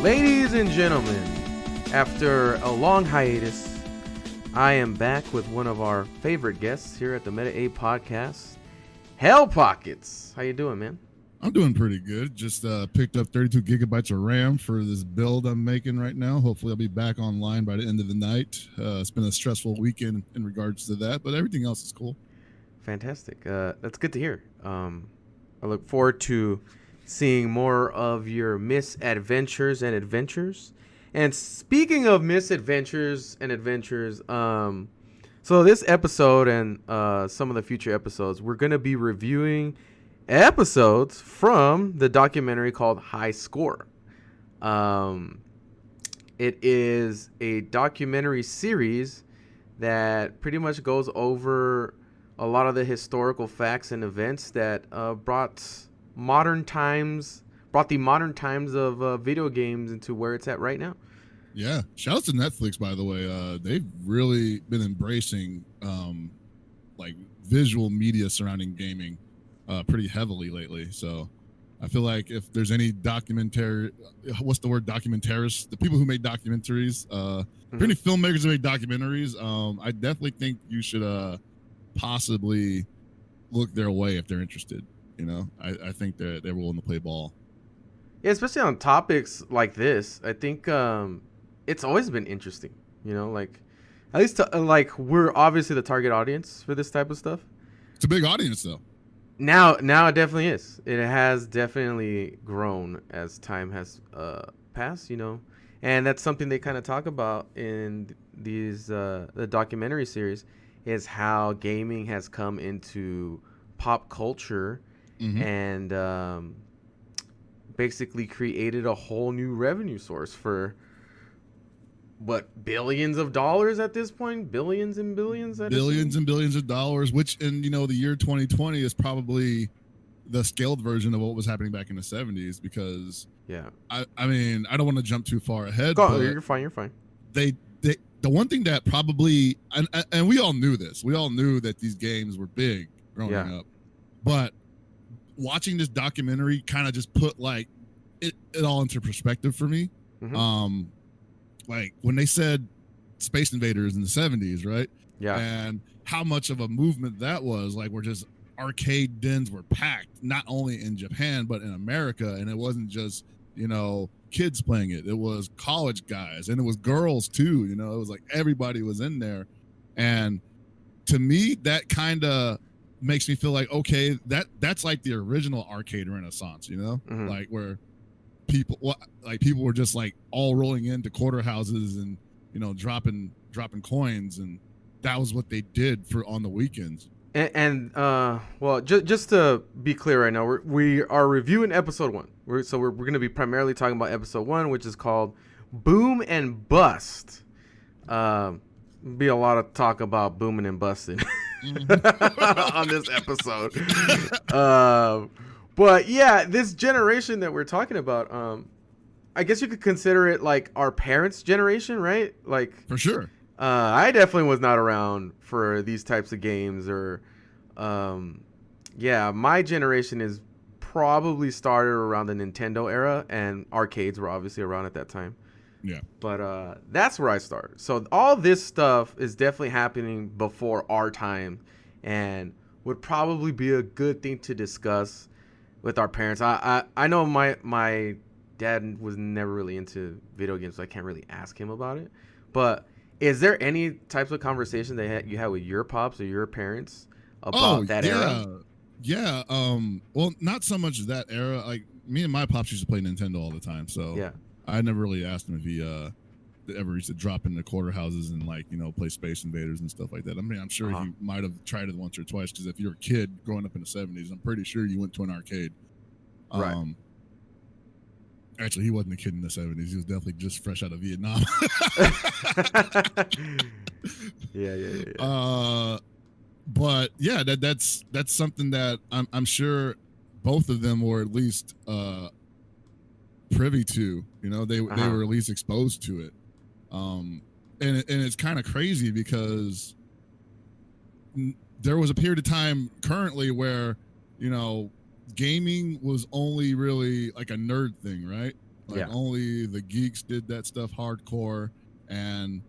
Ladies and gentlemen, after a long hiatus, I am back with one of our favorite guests here at the Meta A podcast, Hell Pockets. How you doing, man? I'm doing pretty good. Just picked up 32 gigabytes of RAM for this build I'm making right now. Hopefully I'll be back online by the end of the night. It's been a stressful weekend in regards to that, but everything else is cool. Fantastic. That's good to hear. I look forward to seeing more of your misadventures and adventures. And speaking of misadventures and adventures, so this episode and some of the future episodes, we're going to be reviewing episodes from the documentary called HighScore. It is a documentary series that pretty much goes over a lot of the historical facts and events that brought the modern times of video games into where it's at right now. Yeah, shout out to Netflix, by the way. They've really been embracing like visual media surrounding gaming pretty heavily lately. So I feel like if there's any documentarists, the people who make documentaries, any filmmakers who make documentaries, I definitely think you should possibly look their way if they're interested. You know, I think they're willing to play ball. Yeah, especially on topics like this. I think it's always been interesting. You know, like at least like we're obviously the target audience for this type of stuff. It's a big audience, though. Now it definitely is. It has definitely grown as time has passed, you know. And that's something they kind of talk about in these the documentary series is how gaming has come into pop culture and basically created a whole new revenue source for billions of dollars at this point, billions and billions and billions of dollars, which in the year 2020 is probably the scaled version of what was happening back in the 70s. Because I mean, I don't want to jump too far ahead. You're fine. The one thing that probably and we all knew this, we all knew that these games were big growing up, but watching this documentary kind of just put like it all into perspective for me. Like when they said Space Invaders in the 70s, right? Yeah. And how much of a movement that was, like where just arcade dens were packed, not only in Japan, but in America. And it wasn't just, kids playing it. It was college guys and it was girls too. It was like everybody was in there. And to me, that kind of makes me feel like, okay, that's like the original arcade renaissance, like where people were just like all rolling into quarter houses and dropping coins, and that was what they did on the weekends. And well, just to be clear right now, we are reviewing episode 1. We're going to be primarily talking about episode 1, which is called Boom and Bust. Be a lot of talk about booming and busting on this episode. But yeah, this generation that we're talking about, I guess you could consider it like our parents' generation, right? Like for sure. I definitely was not around for these types of games, or my generation is probably started around the Nintendo era, and arcades were obviously around at that time. Yeah. But that's where I started. So all this stuff is definitely happening before our time and would probably be a good thing to discuss with our parents. I know my dad was never really into video games, so I can't really ask him about it. But is there any types of conversation you had with your pops or your parents about that era? Yeah. Well, not so much that era. Like me and my pops used to play Nintendo all the time, so yeah. I never really asked him if he ever used to drop into quarter houses and play Space Invaders and stuff like that. I mean, I'm sure he might have tried it once or twice, because if you're a kid growing up in the 70s, I'm pretty sure you went to an arcade. Right. Actually, he wasn't a kid in the 70s. He was definitely just fresh out of Vietnam. Yeah. But yeah, that's something that I'm sure both of them were at least privy to. They were at least exposed to it. And it's kind of crazy because there was a period of time currently where gaming was only really like a nerd thing, right? Like only the geeks did that stuff hardcore, and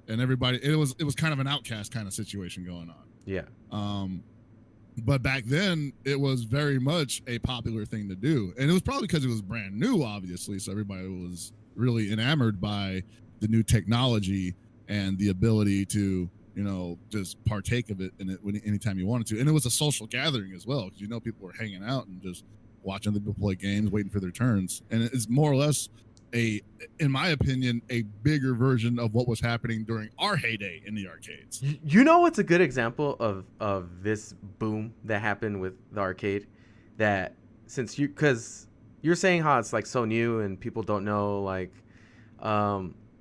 everybody. It was kind of an outcast kind of situation going on. Yeah. But back then, it was very much a popular thing to do. And it was probably because it was brand new, obviously. So everybody was really enamored by the new technology and the ability to, just partake of it anytime you wanted to. And it was a social gathering as well, because, people were hanging out and just watching people play games, waiting for their turns. And it's more or less in my opinion, a bigger version of what was happening during our heyday in the arcades. What's a good example of this boom that happened with the arcade? That because you're saying how it's like so new and people don't know, like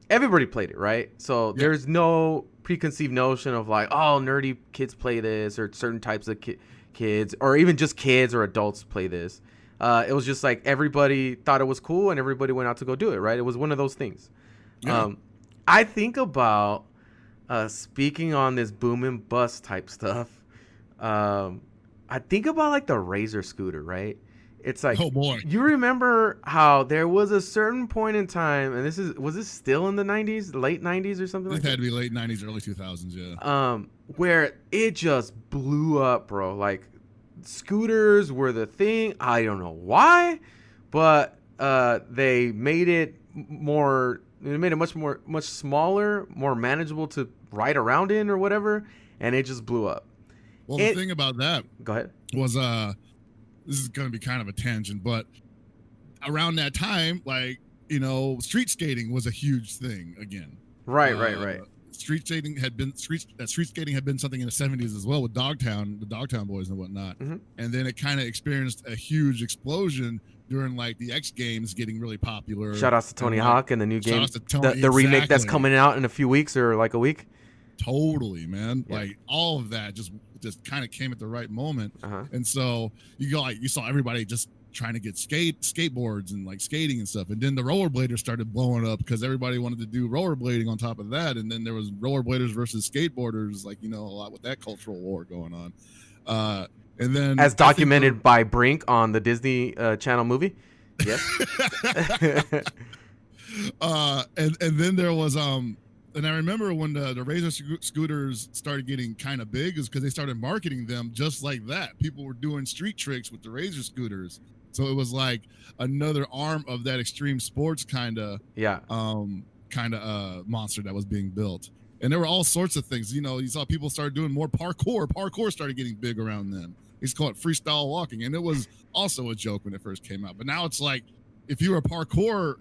everybody played it, right? So there's no preconceived notion of like, oh, nerdy kids play this, or certain types of kids, or even just kids or adults play this. It was just like everybody thought it was cool and everybody went out to go do it, right? It was one of those things. Yeah. I think about speaking on this boom and bust type stuff. I think about like the Razor scooter, right? It's like, oh boy, you remember how there was a certain point in time, and was this still in the 90s, late 90s or something? It had to be late 90s, early 2000s, yeah. Where it just blew up, bro. Like, scooters were the thing. I don't know why, but they made it more. They made it much smaller, more manageable to ride around in or whatever, and it just blew up. Well, the thing about that, go ahead, was this is going to be kind of a tangent, but around that time, like, street skating was a huge thing again. Right. Street skating had been something in the 70s as well with Dogtown, the Dogtown Boys and whatnot. Mm-hmm. And then it kind of experienced a huge explosion during like the X Games getting really popular. Shout outs to Tony Hawk and the new game, the remake that's coming out in a few weeks or like a week. Totally, man. Yeah. Like all of that just kind of came at the right moment. Uh-huh. And so you saw everybody just trying to get skateboards and like skating and stuff. And then the rollerbladers started blowing up because everybody wanted to do rollerblading on top of that. And then there was rollerbladers versus skateboarders, like, a lot with that cultural war going on. And then as documented by Brink on the Disney Channel movie. Yes. And then there was and I remember when the Razor scooters started getting kind of big is because they started marketing them just like that. People were doing street tricks with the Razor scooters. So it was like another arm of that extreme sports kind of monster that was being built. And there were all sorts of things. You saw people started doing more parkour. Parkour started getting big around then. They used to call it freestyle walking. And it was also a joke when it first came out. But now it's like, if you're a parkour,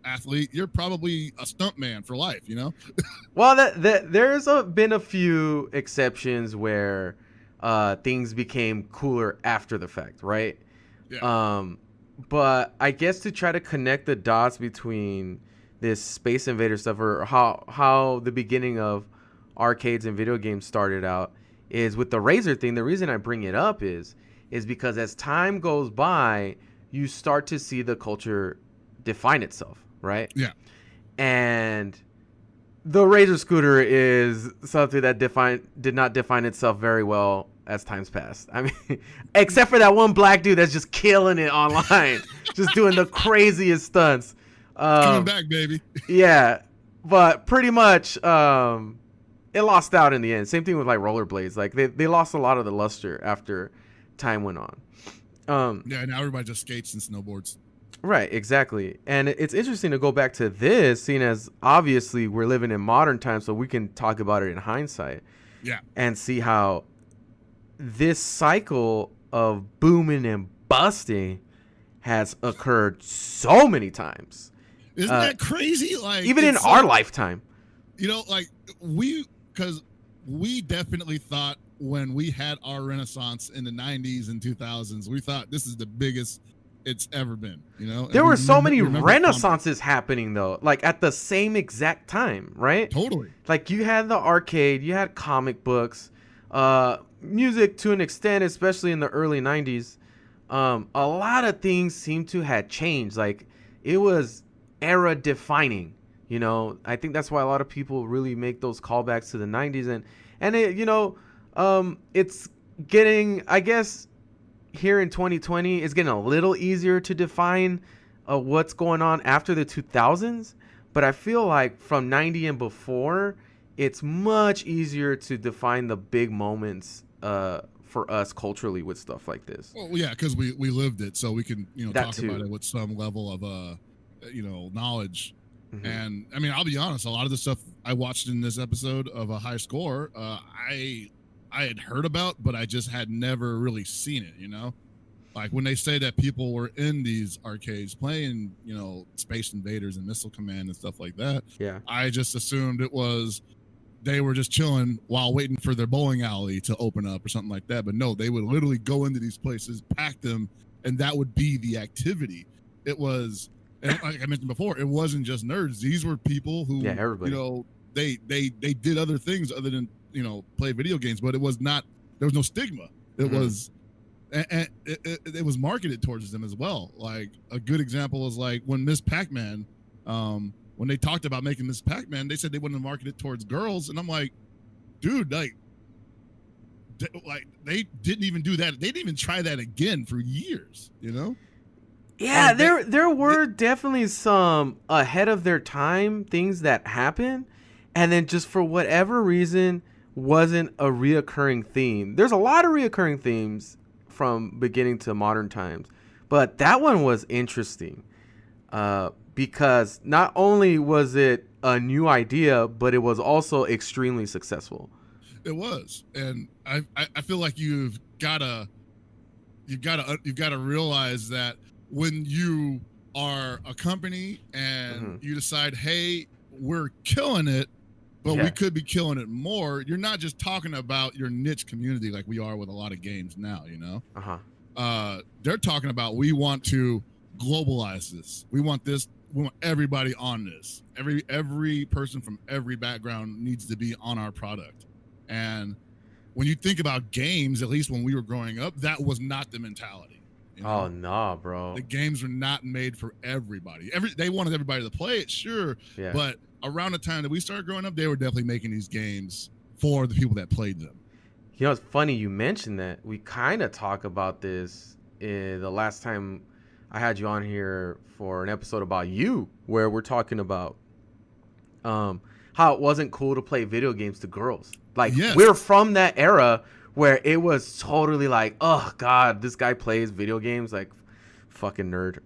athlete, you're probably a stuntman for life, Well, there's been a few exceptions where things became cooler after the fact, right? Yeah. But I guess to try to connect the dots between this Space Invader stuff, or how the beginning of arcades and video games started out, is with the Razor thing. The reason I bring it up is because as time goes by, you start to see the culture define itself, right? Yeah. And the Razor scooter is something that did not define itself very well as times passed. I mean, except for that one black dude that's just killing it online, just doing the craziest stunts. Coming back, baby. Yeah, but pretty much it lost out in the end. Same thing with like rollerblades. Like they lost a lot of the luster after time went on. Yeah, now everybody just skates and snowboards. Right, exactly. And it's interesting to go back to this, seeing as obviously we're living in modern times, so we can talk about it in hindsight. Yeah. And see how this cycle of booming and busting has occurred so many times. Isn't that crazy? Like, even in our lifetime. Like because we definitely thought when we had our renaissance in the 90s and 2000s, we thought this is the biggest it's ever been, There were so many renaissances happening though, like at the same exact time, right? Totally. Like you had the arcade, you had comic books, music to an extent, especially in the early 90s. A lot of things seem to have changed. Like it was era defining, I think that's why a lot of people really make those callbacks to the 90s, and it, it's getting, I guess, here in 2020, it's getting a little easier to define what's going on after the 2000s, but I feel like from 90 and before, it's much easier to define the big moments for us culturally with stuff like this. Well, yeah, because we lived it, so we can That talk too. about it with some level of knowledge. Mhm. And I mean, I'll be honest, a lot of the stuff I watched in this episode of a high score, I had heard about, but I just had never really seen it. Like when they say that people were in these arcades playing, Space Invaders and Missile Command and stuff like that, Yeah. I just assumed it was they were just chilling while waiting for their bowling alley to open up or something like that. But no, they would literally go into these places, pack them, and that would be the activity. It was, and like I mentioned before, it wasn't just nerds. These were people who, everybody. They did other things other than play video games, but it was not. There was no stigma. It was. And it was marketed towards them as well. Like a good example is like when Miss Pac-Man, when they talked about making Miss Pac-Man, they said they wouldn't market it towards girls, and I'm like, dude, like they didn't even do that. They didn't even try that again for years. Yeah, there were definitely some ahead of their time things that happened, and then just for whatever reason wasn't a reoccurring theme. There's a lot of reoccurring themes from beginning to modern times, but that one was interesting because not only was it a new idea, but it was also extremely successful. It was, and I feel like you've got to realize that when you are a company and you decide, hey, we're killing it, but we could be killing it more. You're not just talking about your niche community like we are with a lot of games now, They're talking about, we want to globalize this. We want everybody on this. Every person from every background needs to be on our product. And when you think about games, at least when we were growing up, that was not the mentality. Oh, no, bro. The games were not made for everybody. They wanted everybody to play it, sure. Yeah. But around the time that we started growing up, they were definitely making these games for the people that played them. It's funny you mentioned that. We kind of talk about this the last time I had you on here for an episode about you, where we're talking about how it wasn't cool to play video games to girls. Like, we're from that era where it was totally like, oh, God, this guy plays video games, like, fucking nerd.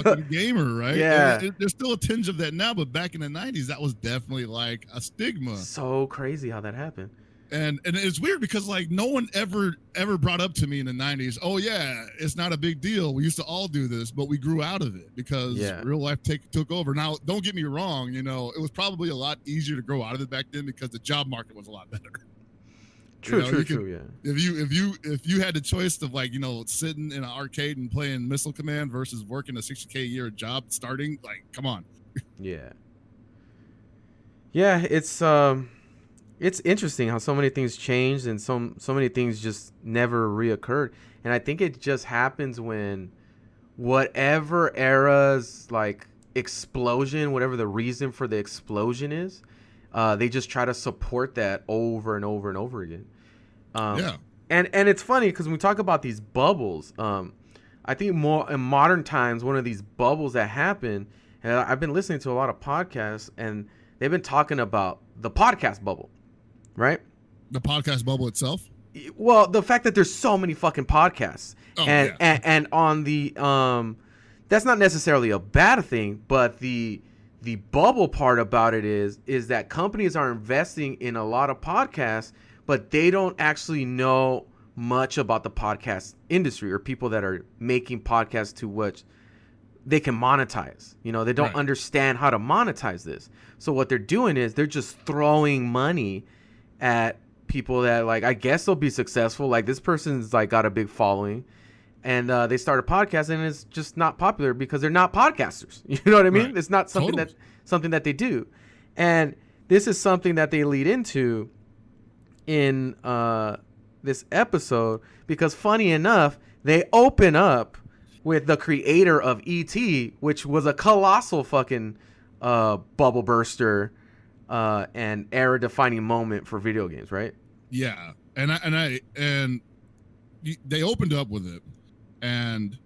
Fucking gamer, right? Yeah. There's still a tinge of that now, but back in the 90s, that was definitely like a stigma. So crazy how that happened. And it's weird because like no one ever brought up to me in the 90s, oh yeah, it's not a big deal. We used to all do this, but we grew out of it because real life took over. Now, don't get me wrong, it was probably a lot easier to grow out of it back then because the job market was a lot better. True, yeah. If you had the choice of like, sitting in an arcade and playing Missile Command versus working a $60K a year job starting, like, come on. Yeah. Yeah, it's interesting how so many things changed and so many things just never reoccurred. And I think it just happens when whatever era's like explosion, whatever the reason for the explosion is, they just try to support that over and over and over again. And it's funny because when we talk about these bubbles, I think more in modern times, one of these bubbles that happen, and I've been listening to a lot of podcasts and they've been talking about the podcast bubble, right? The podcast bubble itself? Well, the fact that there's so many fucking podcasts and on the, that's not necessarily a bad thing, but the bubble part about it is that companies are investing in a lot of podcasts, but they don't actually know much about the podcast industry or people that are making podcasts to which they can monetize. They don't understand how to monetize this. So what they're doing is they're just throwing money at people that, like, I guess they'll be successful. Like, this person's like got a big following and they start a podcast and it's just not popular because they're not podcasters. You know what I mean? It's not something that they do. And this is something that they lead into in this episode because, funny enough, they open up with the creator of E.T., which was a colossal fucking bubble burster and era-defining moment for video games, right? Yeah, and they opened up with it, and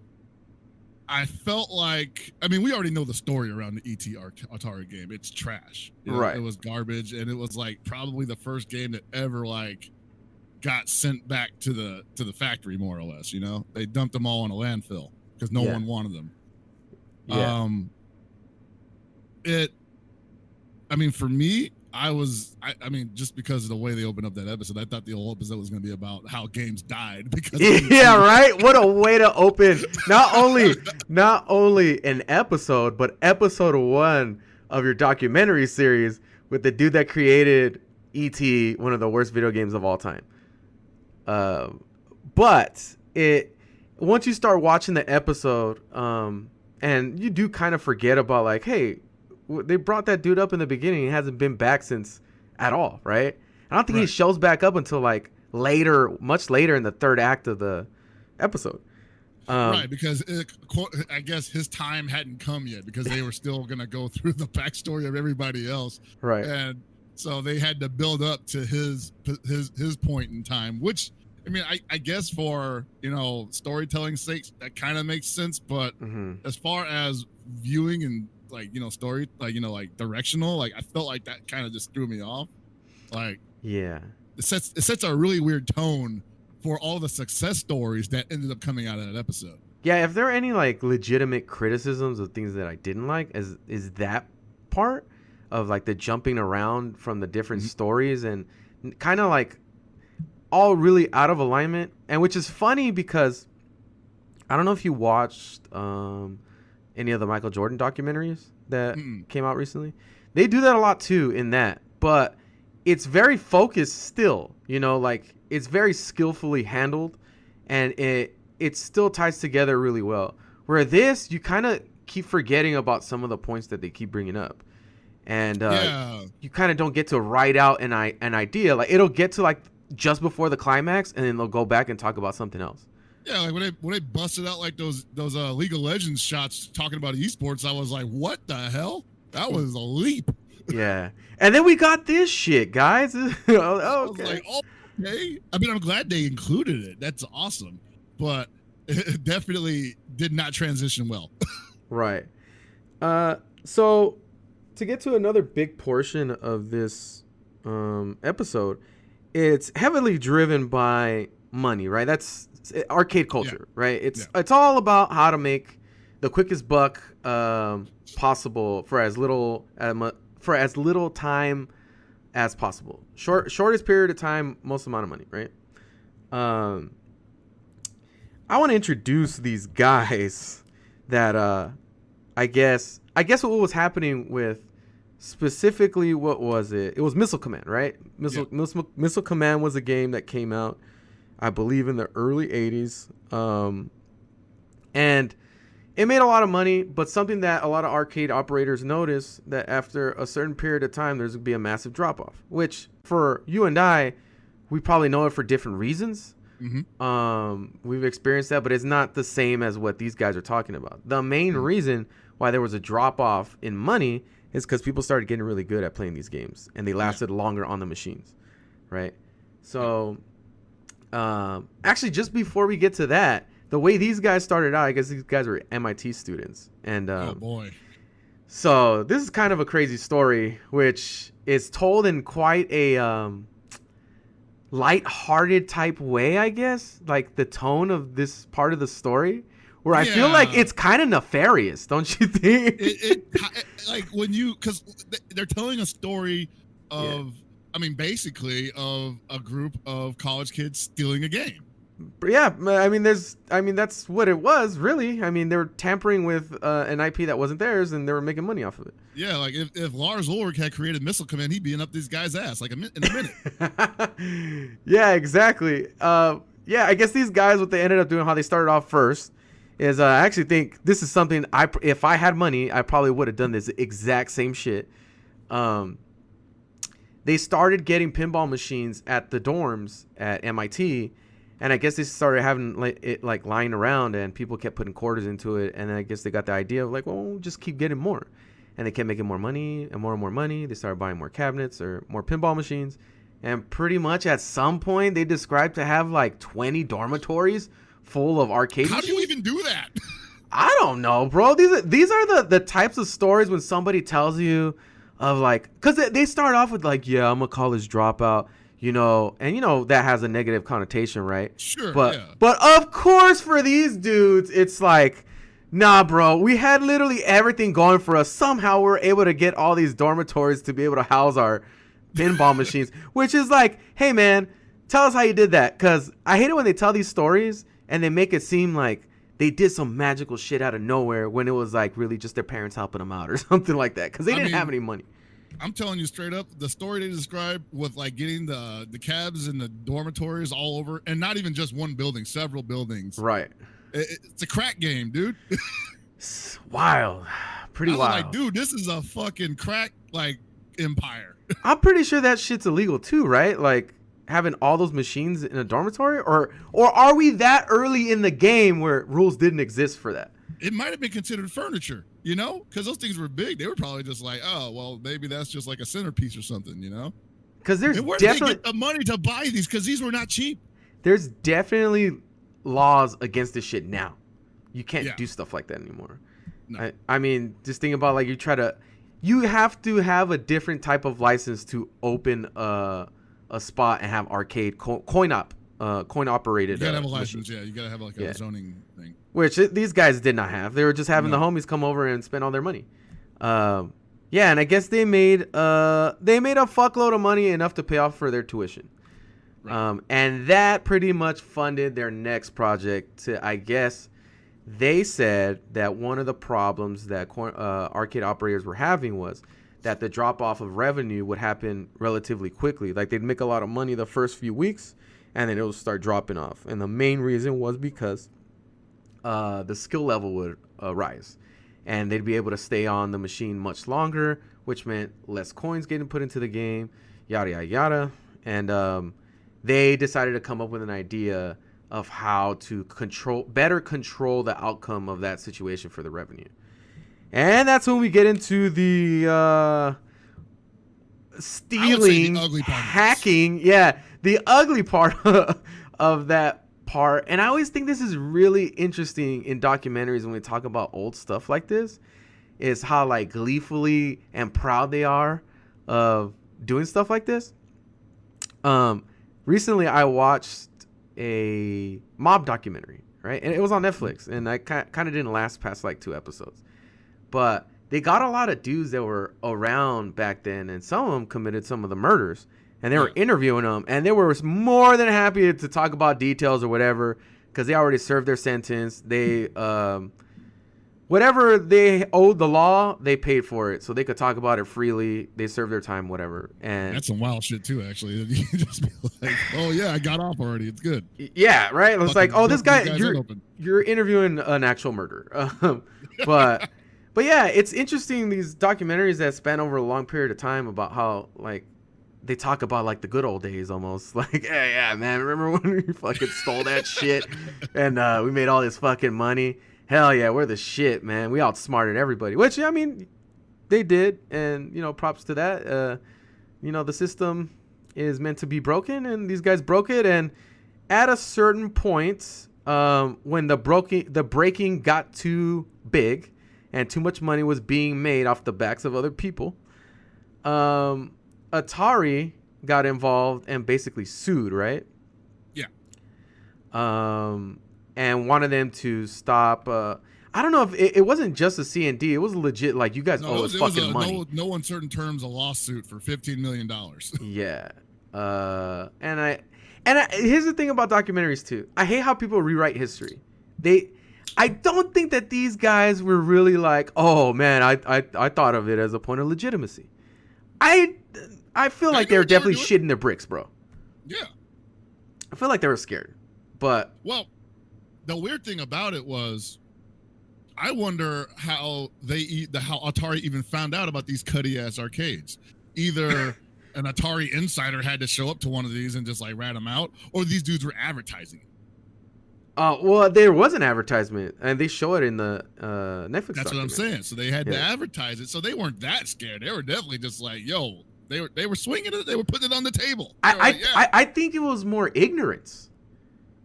I felt like, I mean, we already know the story around the ET Atari game. It's trash. Right. It was garbage, and it was like probably the first game that ever like got sent back to the factory, more or less. They dumped them all in a landfill because no one wanted them. Yeah. I mean, for me, I mean, just because of the way they opened up that episode, I thought the whole episode was going to be about how games died. Because yeah, right. What a way to open not only an episode, but episode 1 of your documentary series with the dude that created E.T., one of the worst video games of all time. But once you start watching the episode, and you do kind of forget about like, hey, they brought that dude up in the beginning. He hasn't been back since at all, right? I don't think he shows back up until like later, much later in the third act of the episode. Right, because I guess his time hadn't come yet because they were still going to go through the backstory of everybody else. Right. And so they had to build up to his point in time, which, I mean, I guess for, storytelling's sake, that kind of makes sense. But as far as viewing and like, story, like, like directional, like I felt like that kind of just threw me off. Like, yeah, it sets a really weird tone for all the success stories that ended up coming out of that episode. Yeah, if there are any like legitimate criticisms of things that I didn't like, is that part of like the jumping around from the different stories and kind of like all really out of alignment, and which is funny because I don't know if you watched any of the Michael Jordan documentaries that came out recently. They do that a lot too in that, but it's very focused still, like it's very skillfully handled, and it still ties together really well. Where this, you kind of keep forgetting about some of the points that they keep bringing up, and you kind of don't get to write out an idea. Like it'll get to like just before the climax, and then they'll go back and talk about something else. Yeah, like when they busted out like those League of Legends shots talking about esports, I was like, what the hell? That was a leap. Yeah, and then we got this shit, guys. Okay. I was like, okay. I mean, I'm glad they included it. That's awesome, but it definitely did not transition well. Right. So to get to another big portion of this episode, it's heavily driven by money, right? That's arcade culture, right? It's all about how to make the quickest buck possible for as little time as possible. Shortest period of time, most amount of money, right? I want to introduce these guys that I guess what was happening with specifically, what was it? It was Missile Command, right? Missile Command was a game that came out, I believe, in the early 80s. And it made a lot of money, but something that a lot of arcade operators noticed, that after a certain period of time, there's going to be a massive drop-off, which for you and I, we probably know it for different reasons. We've experienced that, but it's not the same as what these guys are talking about. The main reason why there was a drop-off in money is because people started getting really good at playing these games, and they lasted longer on the machines, right? So actually, just before we get to that, the way these guys started out, I guess these guys were MIT students. And oh boy. So this is kind of a crazy story, which is told in quite a light-hearted type way, I guess. Like the tone of this part of the story, where I feel like it's kind of nefarious, don't you think? It like when because they're telling a story of, I mean, basically of a group of college kids stealing a game. Yeah, I mean, that's what it was, really. I mean, they were tampering with an IP that wasn't theirs, and they were making money off of it. Yeah, like if Lars Ulrich had created Missile Command, he'd be up this guy's ass like in a minute. Yeah, exactly. Yeah, I guess these guys, what they ended up doing, how they started off first, is I actually think this is something if I had money, I probably would have done this exact same shit. They started getting pinball machines at the dorms at MIT. And I guess they started having it lying around, and people kept putting quarters into it. And then I guess they got the idea of like, well, we'll just keep getting more. And they kept making more money and more money. They started buying more cabinets or more pinball machines. And pretty much at some point, they described to have like 20 dormitories full of arcade machines. How do you even do that? I don't know, bro. These are the types of stories when somebody tells you of like, because they start off with like, yeah, I'm a college dropout, and that has a negative connotation, right? Sure, But yeah. but of course for these dudes, it's like, nah, bro, we had literally everything going for us. Somehow we're able to get all these dormitories to be able to house our pinball machines, which is like, hey man, tell us how you did that, because I hate it when they tell these stories and they make it seem like they did some magical shit out of nowhere when it was like really just their parents helping them out or something like that, because they didn't have any money. I'm telling you straight up, the story they described with like getting the cabs and the dormitories all over, and not even just one building, several buildings. Right. It's a crack game, dude. It's wild. Pretty wild. Like, dude, this is a fucking crack like empire. I'm pretty sure that shit's illegal too, right? Like having all those machines in a dormitory, or are we that early in the game where rules didn't exist for that? It might have been considered furniture, because those things were big. They were probably just like, oh, well, maybe that's just like a centerpiece or something, Because there's where definitely did they get the money to buy these, because these were not cheap. There's definitely laws against this shit now. You can't do stuff like that anymore. No. I mean, just think about like you have to have a different type of license to open a spot and have arcade coin operated. You gotta have a license, yeah. You gotta have like a zoning thing. Which these guys did not have. They were just having the homies come over and spend all their money. And I guess they made a fuckload of money, enough to pay off for their tuition. Right. And that pretty much funded their next project. I guess they said that one of the problems that arcade operators were having was that the drop off of revenue would happen relatively quickly. Like they'd make a lot of money the first few weeks, and then it would start dropping off. And the main reason was because the skill level would rise, and they'd be able to stay on the machine much longer, which meant less coins getting put into the game, yada, yada, yada. And they decided to come up with an idea of how to better control the outcome of that situation for the revenue. And that's when we get into the stealing, the hacking. Yeah, the ugly part of that part. And I always think this is really interesting in documentaries when we talk about old stuff like this, is how like gleefully and proud they are of doing stuff like this. Recently I watched a mob documentary, right? And it was on Netflix, and I kind of didn't last past like 2 episodes. But they got a lot of dudes that were around back then, and some of them committed some of the murders. And they were interviewing them, and they were more than happy to talk about details or whatever, because they already served their sentence. They, whatever they owed the law, they paid for it, so they could talk about it freely. They served their time, whatever. And that's some wild shit too, actually. You can just be like, "Oh yeah, I got off already. It's good." Yeah, right. It's like, oh, this guy, you're interviewing an actual murderer. But yeah, it's interesting, these documentaries that span over a long period of time about how like they talk about like the good old days almost. Like, hey, yeah, man, remember when we fucking stole that shit and we made all this fucking money? Hell yeah, we're the shit, man. We outsmarted everybody. Which, I mean, they did, and props to that. The system is meant to be broken, and these guys broke it. And at a certain point, when the breaking got too big and too much money was being made off the backs of other people, Atari got involved and basically sued, right? Yeah. And wanted them to stop. I don't know if it wasn't just a C&D. It was legit. Like, you guys owe us fucking money. No uncertain terms, a lawsuit for $15 million. Yeah. And here's the thing about documentaries too. I hate how people rewrite history. I don't think that these guys were really like, oh man, I thought of it as a point of legitimacy. I feel like they were definitely shitting their bricks, bro. Yeah. I feel like they were scared. But well, the weird thing about it was, I wonder how Atari even found out about these cutty ass arcades. Either an Atari insider had to show up to one of these and just like rat them out, or these dudes were advertising. Well, there was an advertisement, and they show it in the Netflix. That's what I'm saying. So they had to advertise it. So they weren't that scared. They were definitely just like, yo, they were swinging it. They were putting it on the table. I think it was more ignorance,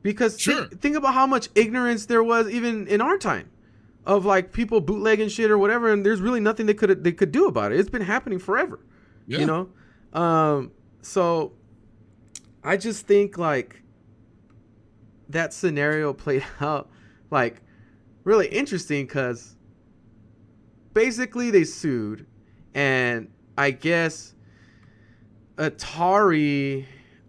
because think about how much ignorance there was even in our time. of like people bootlegging shit or whatever, and there's really nothing they could do about it. It's been happening forever, you know. So I just think like that scenario played out like really interesting because basically they sued, and I guess Atari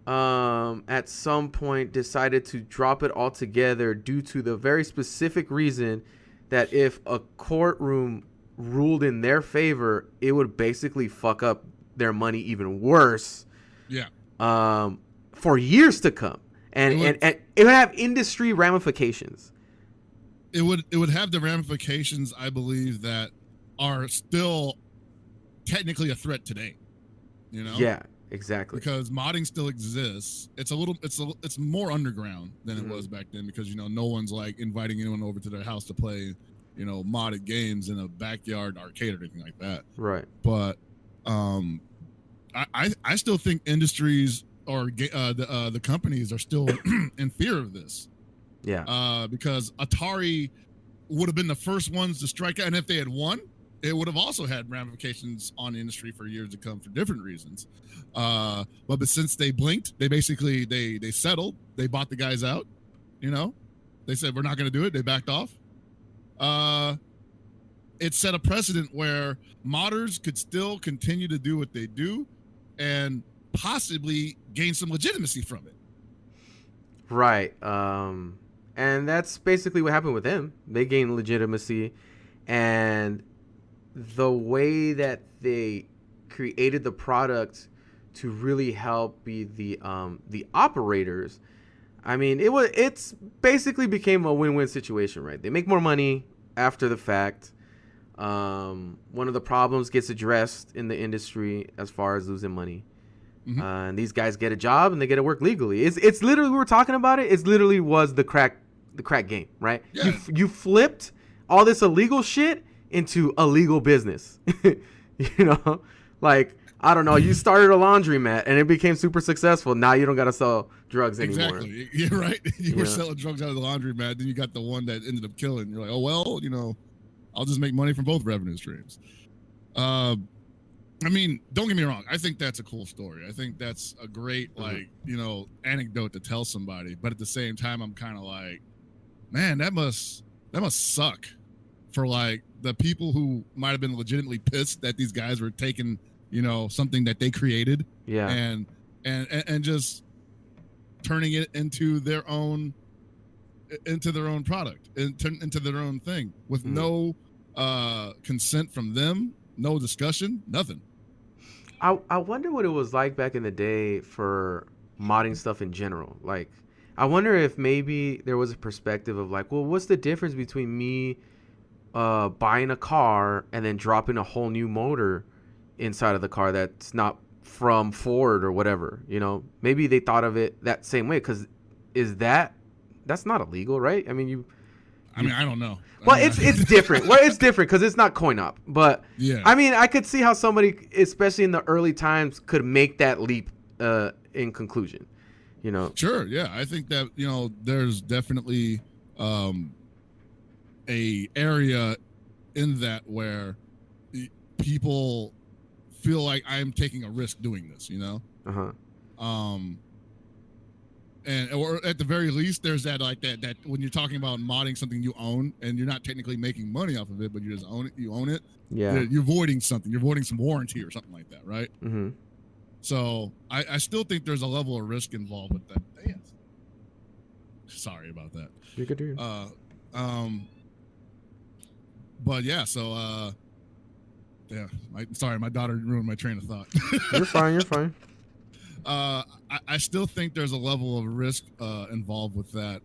at some point decided to drop it altogether due to the very specific reason that if a courtroom ruled in their favor, it would basically fuck up their money even worse. Yeah. For years to come, and it would have industry ramifications. It would have the ramifications, I believe, that are still technically a threat today. You know? Yeah, exactly. Because modding still exists. It's more underground than it was back then because, you know, no one's like inviting anyone over to their house to play, you know, modded games in a backyard arcade or anything like that. Right. But I still think industries or the companies are still in fear of this. Yeah. Because Atari would have been the first ones to strike out, and if they had won, it would have also had ramifications on the industry for years to come for different reasons. But since they blinked, they basically they settled. They bought the guys out. You know, they said we're not going to do it. They backed off. It set a precedent where modders could still continue to do what they do, and possibly gain some legitimacy from it. Right. And that's basically what happened with them. They gained legitimacy, and the way that they created the product to really help be the operators. I mean, it's basically became a win-win situation, right? They make more money after the fact. One of the problems gets addressed in the industry as far as losing money. And these guys get a job and they get to work legally. It's literally, we were talking about it. It's literally was the crack game, right? Yeah. You flipped all this illegal shit into a legal business. You know, like, I don't know, you started a laundromat and it became super successful. Now you don't got to sell drugs anymore. Exactly. Yeah, right. You were selling drugs out of the laundromat, then you got the one that ended up killing. You're like, oh, well, you know, I'll just make money from both revenue streams. I mean, don't get me wrong. I think that's a cool story. I think that's a great, like, you know, anecdote to tell somebody. But at the same time, I'm kind of like, man, that must suck for like the people who might have been legitimately pissed that these guys were taking, you know, something that they created, and just turning it into their own product, into their own thing with no consent from them, no discussion, nothing. I wonder what it was like back in the day for modding stuff in general. Like, I wonder if maybe there was a perspective of like, well, what's the difference between me buying a car and then dropping a whole new motor inside of the car that's not from Ford or whatever, you know? Maybe they thought of it that same way, because that's not illegal, right? I mean, I mean, I don't know. Well, it's different. Well, it's different because it's not coin op. But yeah, I mean, I could see how somebody, especially in the early times, could make that leap in conclusion. You know. Sure. Yeah, I think that, you know, there's definitely a area in that where people feel like I'm taking a risk doing this. You know. And or at the very least, there's that like that when you're talking about modding something you own and you're not technically making money off of it, but you just own it. You own it. Yeah. You're avoiding something. You're avoiding some warranty or something like that, right? Mm-hmm. So I still think there's a level of risk involved with that. Damn. Sorry about that. You could do. But yeah. So yeah. Sorry, my daughter ruined my train of thought. You're fine. You're fine. I still think there's a level of risk involved with that,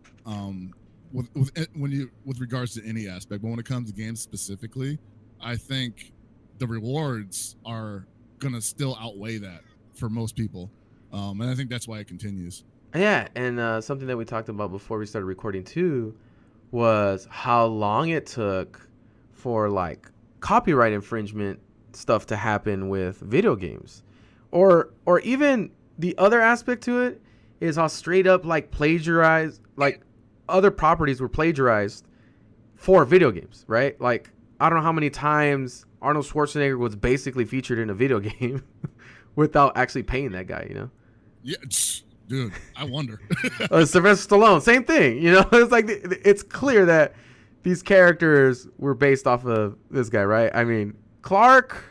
with regards to any aspect. But when it comes to games specifically, I think the rewards are gonna still outweigh that for most people, and I think that's why it continues. Yeah, and something that we talked about before we started recording too was how long it took for like copyright infringement stuff to happen with video games, or even the other aspect to it is how straight up like plagiarized, like other properties were plagiarized for video games, right? Like, I don't know how many times Arnold Schwarzenegger was basically featured in a video game without actually paying that guy, you know? Yeah, dude, I wonder. Sylvester Stallone, same thing, you know? It's like, it's clear that these characters were based off of this guy, right? I mean, Clark,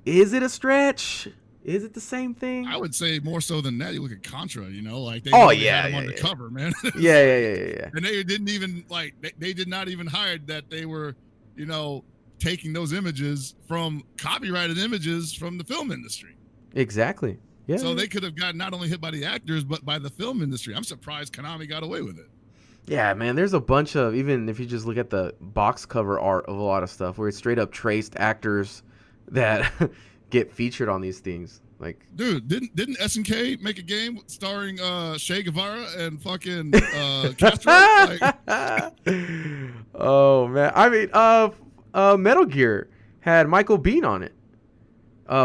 is it a stretch? Is it the same thing? I would say more so than that. You look at Contra, you know, like they yeah, had him undercover, man. Yeah. And they didn't even like they did not even hide that they were, you know, taking those images from copyrighted images from the film industry. Exactly. Yeah. So they could have gotten not only hit by the actors but by the film industry. I'm surprised Konami got away with it. Yeah, man, there's a bunch of, even if you just look at the box cover art of a lot of stuff where it's straight up traced actors that get featured on these things. Like, dude, didn't SNK make a game starring Che Guevara and fucking Castro? Like... Oh man, I mean, Metal Gear had Michael Biehn on it.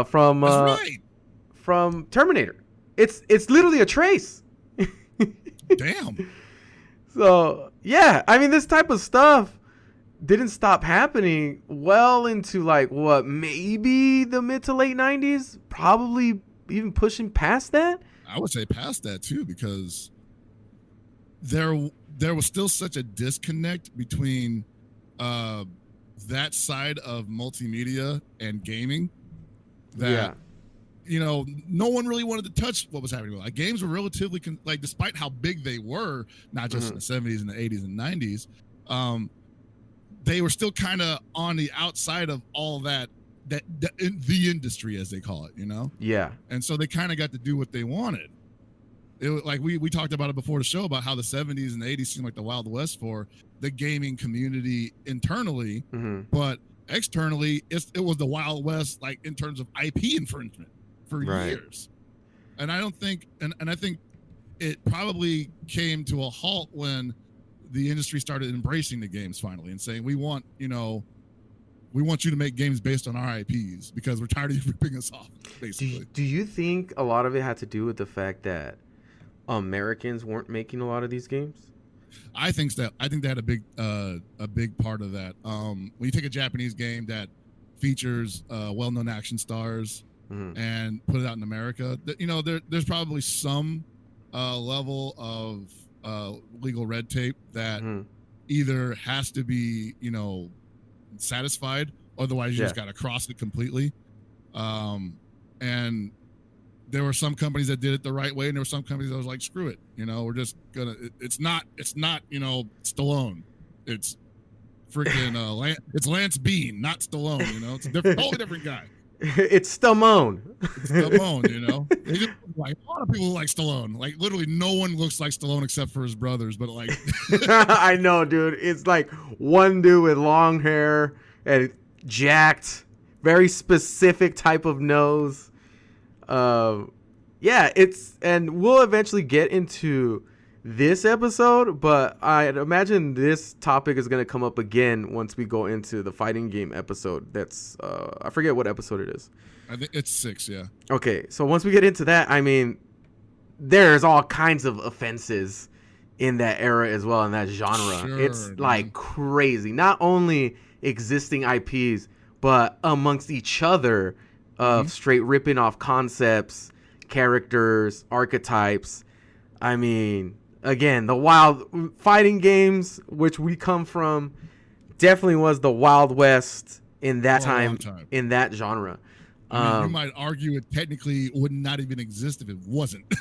From That's right. From Terminator. It's literally a trace. Damn. So yeah, I mean, this type of stuff didn't stop happening well into like what, maybe the mid to late 90s, probably even pushing past that. I would say past that too, because there was still such a disconnect between that side of multimedia and gaming that you know, no one really wanted to touch what was happening. Like, games were relatively like, despite how big they were, not just in the 70s and the 80s and 90s, they were still kind of on the outside of all that in the industry, as they call it, you know? Yeah. And so they kind of got to do what they wanted. It was like we talked about it before the show about how the 70s and the 80s seemed like the Wild West for the gaming community internally, but externally it was the Wild West, like in terms of IP infringement for years. And I don't think and I think it probably came to a halt when the industry started embracing the games finally and saying, we want you to make games based on our IPs because we're tired of you ripping us off, basically. Do you think a lot of it had to do with the fact that Americans weren't making a lot of these games? I think they had a big part of that. When you take a Japanese game that features well-known action stars and put it out in America, you know, there's probably some level of legal red tape that either has to be, you know, satisfied, otherwise you just got to cross it completely. And there were some companies that did it the right way, and there were some companies that was like, screw it, you know, we're just gonna, it's not, you know, Stallone, it's freaking it's Lance Bean, not Stallone, you know, it's a totally different guy. It's Stallone. It's Stallone, you know. They just, like, a lot of people like Stallone. Like, literally no one looks like Stallone except for his brothers, but like I know, dude. It's like one dude with long hair and jacked, very specific type of nose. Yeah, and we'll eventually get into this episode, but I'd imagine this topic is going to come up again once we go into the fighting game episode. That's I forget what episode it is. I think it's 6, yeah. Okay, so once we get into that, I mean, there's all kinds of offenses in that era as well, in that genre. Sure, it's man. like crazy. Not only existing IPs, but amongst each other of straight ripping off concepts, characters, archetypes. I mean, again, the wild fighting games, which we come from, definitely was the Wild West in that time, in that genre. I mean, you might argue it technically would not even exist if it wasn't.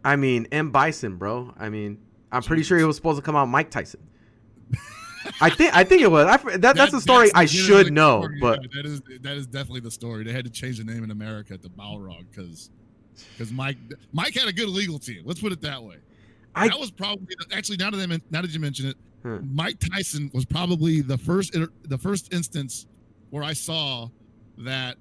I mean, M. Bison, bro. I mean, I'm pretty sure he was supposed to come out Mike Tyson. I think it was. That's a story I should know, story, but yeah, that is definitely the story. They had to change the name in America to Balrog because Mike had a good legal team. Let's put it that way. That was probably actually now that you mention it, Mike Tyson was probably the first instance where I saw that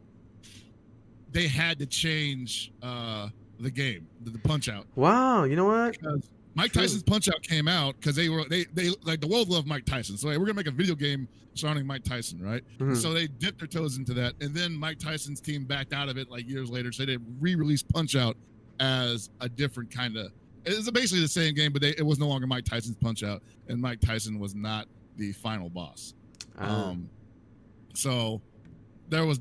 they had to change the game, the Punch Out. Wow, you know what? Because Mike Tyson's Punch Out came out because they like the world loved Mike Tyson. So, hey, we're gonna make a video game surrounding Mike Tyson, right? So they dipped their toes into that, and then Mike Tyson's team backed out of it like years later. So they re-released Punch Out as a different kind of. It's basically the same game, but it was no longer Mike Tyson's Punch Out, and Mike Tyson was not the final boss. So there was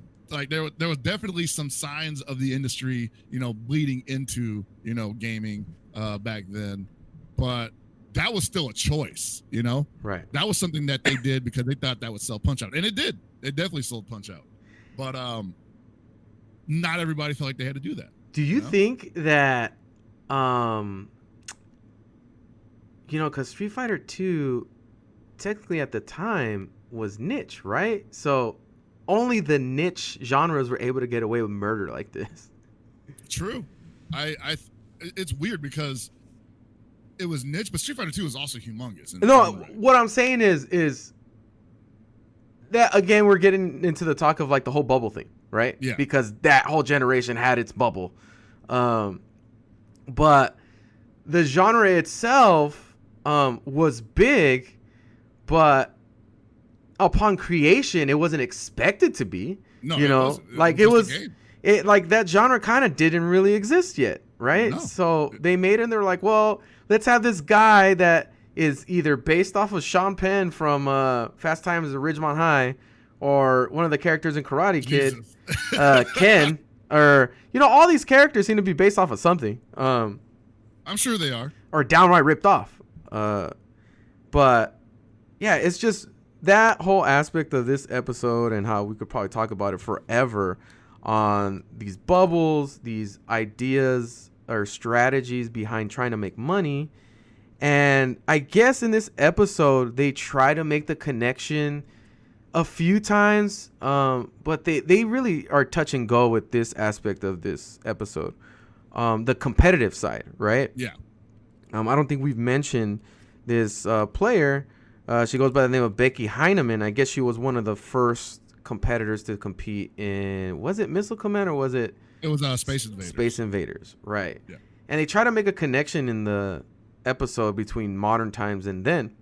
definitely some signs of the industry, bleeding into, gaming back then, but that was still a choice, Right. That was something that they did because they thought that would sell Punch Out, and it did. It definitely sold Punch Out, but not everybody felt like they had to do that. Do you think that, because Street Fighter 2, technically at the time was niche, right? So only the niche genres were able to get away with murder like this. True. It's weird because it was niche, but Street Fighter 2 was also humongous. No, what I'm saying is that, again, we're getting into the talk of like the whole bubble thing, right? Yeah. Because that whole generation had its bubble. But the genre itself was big, but upon creation, it wasn't expected to be. No, it was like that genre kind of didn't really exist yet, right? No. So they made it and they were like, well, let's have this guy that is either based off of Sean Penn from Fast Times at Ridgemont High, or one of the characters in Karate Kid, Ken, or all these characters seem to be based off of something. I'm sure they are, or downright ripped off. But yeah, it's just that whole aspect of this episode and how we could probably talk about it forever on these bubbles, these ideas or strategies behind trying to make money. And I guess in this episode, they try to make the connection a few times, but they really are touch and go with this aspect of this episode. The competitive side, right? Yeah. I don't think we've mentioned this player. She goes by the name of Becky Heineman. I guess she was one of the first competitors to compete in, was it Missile Command or was it? It was Space Invaders. Space Invaders, right. Yeah. And they try to make a connection in the episode between modern times and then.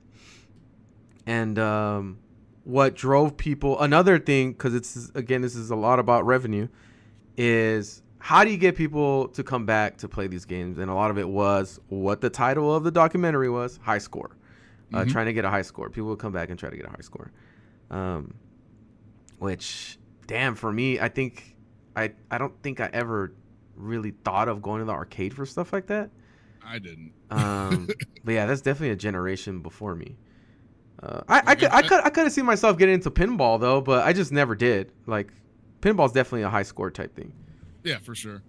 And what drove people, another thing, because this is a lot about revenue, is how do you get people to come back to play these games? And a lot of it was what the title of the documentary was, HighScore. Trying to get a high score. People would come back and try to get a high score. Which, damn, for me, I think I don't think I ever really thought of going to the arcade for stuff like that. I didn't. But yeah, that's definitely a generation before me. I could have seen myself getting into pinball though, but I just never did. Like, pinball's definitely a high score type thing. Yeah, for sure.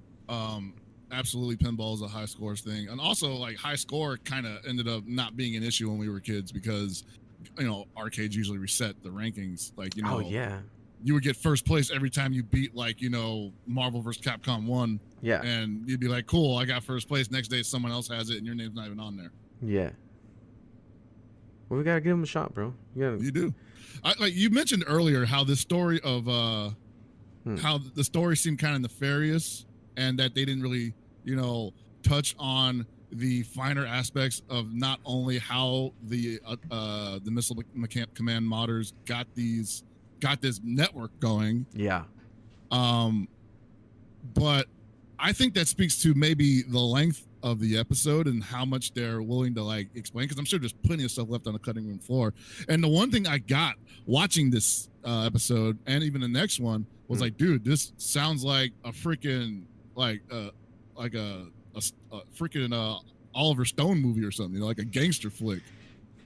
Absolutely, pinball is a high scores thing, and also like high score kind of ended up not being an issue when we were kids because arcades usually reset the rankings. Like oh yeah, you would get first place every time you beat like Marvel vs. Capcom 1. Yeah, and you'd be like, cool, I got first place. Next day someone else has it and your name's not even on there. Yeah. Well, we gotta give them a shot, bro. You do. Like you mentioned earlier how the story of how the story seemed kind of nefarious and that they didn't really touch on the finer aspects of not only how the Missile Command modders got this network going. Yeah. But I think that speaks to maybe the length of the episode and how much they're willing to like explain, because I'm sure there's plenty of stuff left on the cutting room floor. And the one thing I got watching this episode and even the next one was like, dude, this sounds like a freaking like a freaking Oliver Stone movie or something, like a gangster flick.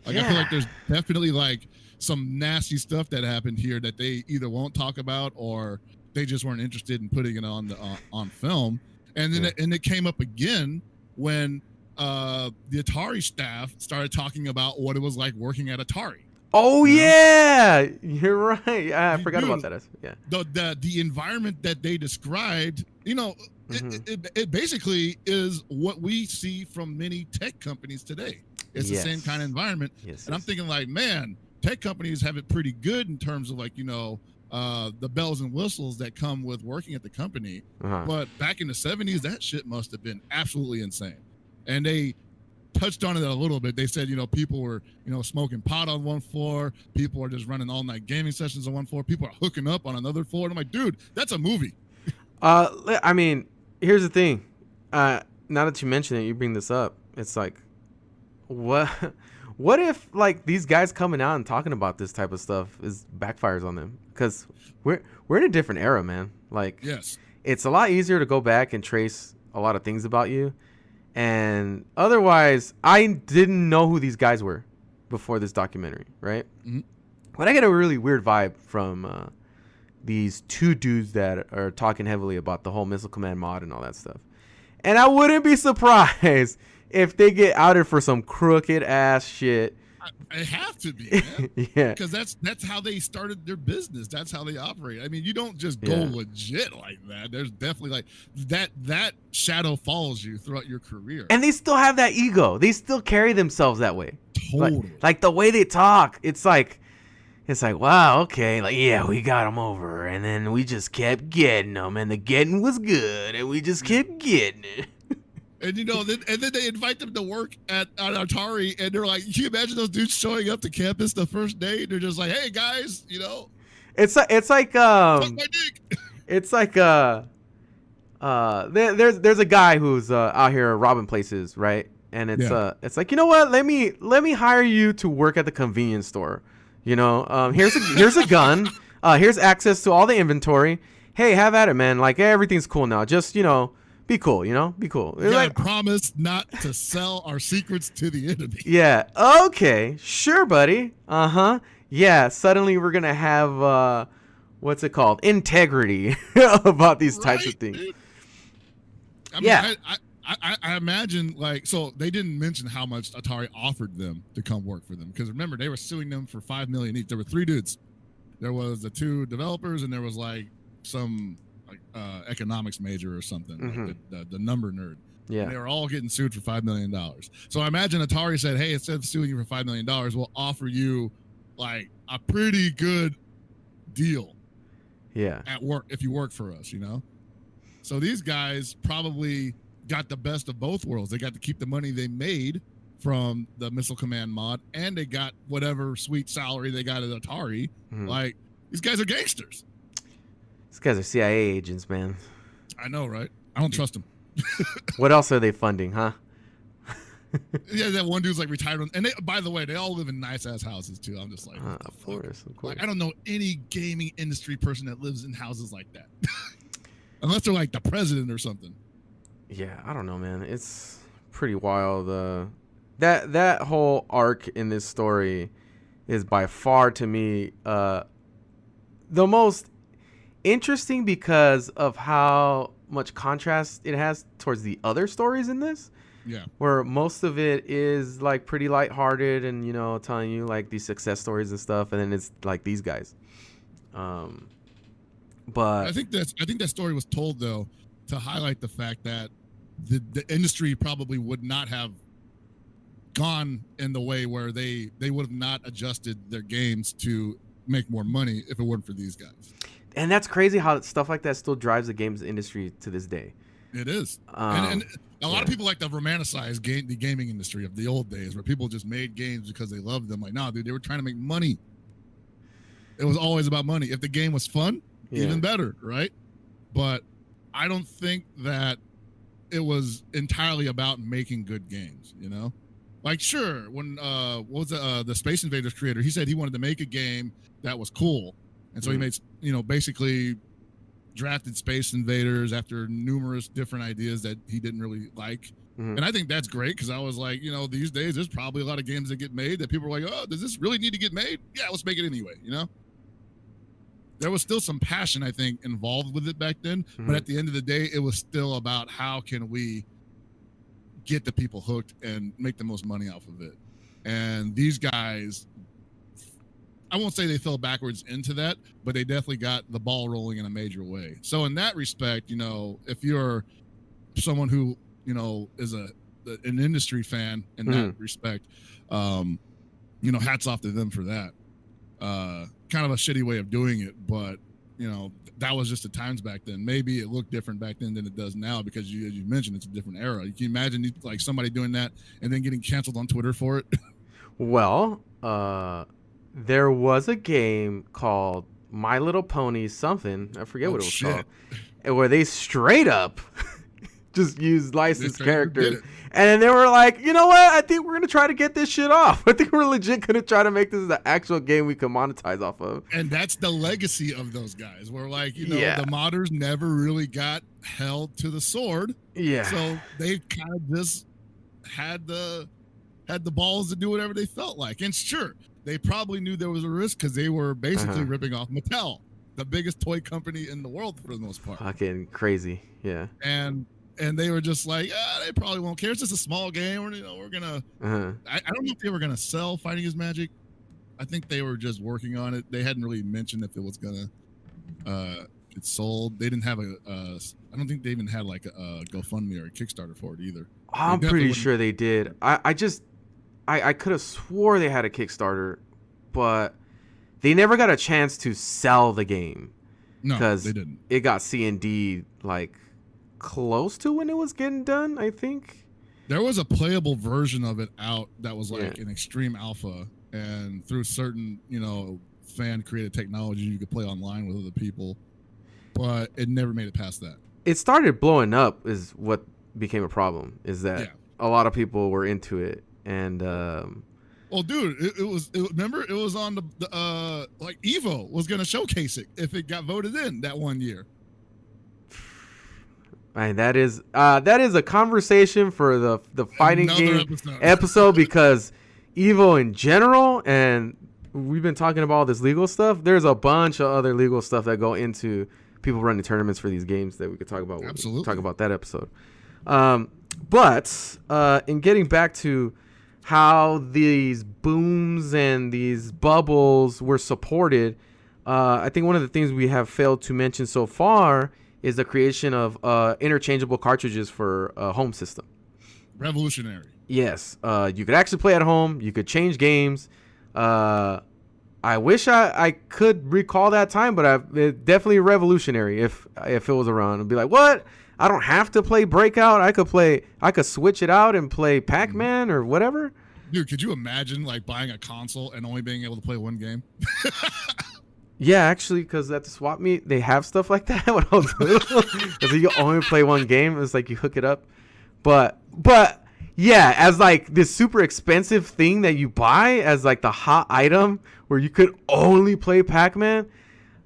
Like I feel like there's definitely like some nasty stuff that happened here that they either won't talk about or they just weren't interested in putting it on on film. And then it came up again when the Atari staff started talking about what it was like working at Atari. Oh yeah, you're right. I forgot about that. Yeah. The environment that they described, it basically is what we see from many tech companies today. It's the same kind of environment. Yes, and I'm thinking like, man, tech companies have it pretty good in terms of like, the bells and whistles that come with working at the company. But back in the 70s, that shit must have been absolutely insane. And they touched on it a little bit. They said, people were, smoking pot on one floor. People are just running all night gaming sessions on one floor. People are hooking up on another floor. And I'm like, dude, that's a movie. I mean, here's the thing. Now that you mention it, you bring this up. It's like, what What if like these guys coming out and talking about this type of stuff is backfires on them? Because we're in a different era, man. Like, Yes. it's a lot easier to go back and trace a lot of things about you. And otherwise, I didn't know who these guys were before this documentary, right? Mm-hmm. But I get a really weird vibe from these two dudes that are talking heavily about the whole Missile Command mod and all that stuff. And I wouldn't be surprised if they get outed for some crooked ass shit. I have to be, man. Yeah. Because that's how they started their business. That's how they operate. I mean, you don't just go legit like that. There's definitely like that shadow follows you throughout your career. And they still have that ego. They still carry themselves that way. Totally. Like the way they talk, it's like, wow, okay, like, yeah, we got them over, and then we just kept getting them, and the getting was good, and we just kept getting it. And then they invite them to work at Atari, and they're like, can you imagine those dudes showing up to campus the first day? They're just like, hey guys, It's like suck my dick. It's like there's a guy who's out here robbing places, right? And it's like, you know what? Let me hire you to work at the convenience store. Here's a gun. Here's access to all the inventory. Hey, have at it, man. Like, everything's cool now. Just be cool. Be cool. You gotta promise not to sell our secrets to the enemy. Yeah. Okay. Sure, buddy. Yeah. Suddenly we're gonna have what's it called? Integrity about these types of things. Dude. I mean, I imagine, like, so they didn't mention how much Atari offered them to come work for them, because remember, they were suing them for $5 million each. There were three dudes. There was the two developers, and there was like some economics major or something, like the number nerd. Yeah, and they were all getting sued for $5 million. So I imagine Atari said, "Hey, instead of suing you for $5 million, we'll offer you like a pretty good deal. Yeah, at work if you work for us, So these guys probably got the best of both worlds. They got to keep the money they made from the Missile Command mod, and they got whatever sweet salary they got at Atari. Like, these guys are gangsters. These guys are CIA agents, man. I know, right? I don't trust them. What else are they funding, huh? Yeah, that one dude's like retired. And by the way, they all live in nice ass houses too. I'm just like, of course. Like, I don't know any gaming industry person that lives in houses like that, unless they're like the president or something. Yeah, I don't know, man. It's pretty wild. That whole arc in this story is by far, to me, the most interesting because of how much contrast it has towards the other stories in this. Yeah. Where most of it is like pretty lighthearted and, telling you like these success stories and stuff. And then it's like these guys. But I think that story was told, though, to highlight the fact that the industry probably would not have gone in the way where they would have not adjusted their games to make more money if it weren't for these guys. And that's crazy how stuff like that still drives the games industry to this day. It is. And a lot of people like to romanticize the gaming industry of the old days, where people just made games because they loved them. Like, nah, dude, they were trying to make money. It was always about money. If the game was fun, even better, right? But I don't think that it was entirely about making good games, Like, sure, when what was the Space Invaders creator, he said he wanted to make a game that was cool, and so he made, basically drafted Space Invaders after numerous different ideas that he didn't really like. And I think that's great, because I was like, these days there's probably a lot of games that get made that people are like, oh, does this really need to get made? Yeah, let's make it anyway, There was still some passion, I think, involved with it back then. But at the end of the day, it was still about how can we get the people hooked and make the most money off of it. And these guys, I won't say they fell backwards into that, but they definitely got the ball rolling in a major way. So in that respect, if you're someone who, is an industry fan in that respect, hats off to them for that. Kind of a shitty way of doing it, but that was just the times back then. Maybe it looked different back then than it does now, because as you mentioned, it's a different era. You can imagine like somebody doing that and then getting canceled on Twitter for it. Well, there was a game called My Little Pony something. I forget what it was called. Where they straight up just use licensed They did characters. it. And then they were like, you know what? I think we're gonna try to get this shit off. I think we're legit gonna try to make this the actual game we can monetize off of. And that's the legacy of those guys. Where like, you know, Yeah. the modders never really got held to the sword. Yeah. So they kind of just had the balls to do whatever they felt like. And sure, they probably knew there was a risk because they were basically ripping off Mattel, the biggest toy company in the world for the most part. Fucking crazy. Yeah. And they were just like, they probably won't care. It's just a small game. Or, you know, we're gonna. I don't know if they were gonna sell Fighting is Magic. I think they were just working on it. They hadn't really mentioned if it was gonna get sold. They didn't have I don't think they even had like a GoFundMe or a Kickstarter for it either. I'm pretty sure they did. I could have swore they had a Kickstarter, but they never got a chance to sell the game. No, because they didn't. It got C&D like close to when it was getting done, I think. There was a playable version of it out that was like an extreme alpha, and through certain, you know, fan created technology, you could play online with other people, but it never made it past that. It started blowing up is what became a problem, is that a lot of people were into it. And well, dude, remember it was on the like Evo was going to showcase it if it got voted in that one year. Man, that is a conversation for the fighting Another game episode because Evo in general, and we've been talking about all this legal stuff. There's a bunch of other legal stuff that go into people running tournaments for these games that we could talk about. Absolutely. Talk about that episode. But in getting back to how these booms and these bubbles were supported, I think one of the things we have failed to mention so far is the creation of interchangeable cartridges for a home system. Revolutionary. Yes. You could actually play at home. You could change games. I wish I could recall that time, but it definitely revolutionary if it was around. I'd be like, what? I don't have to play Breakout. I could switch it out and play Pac-Man or whatever. Dude, could you imagine like buying a console and only being able to play one game? Yeah, actually, because at the swap meet, they have stuff like that when I was little. Because you only play one game. It's like you hook it up. But yeah, as like this super expensive thing that you buy as like the hot item where you could only play Pac-Man.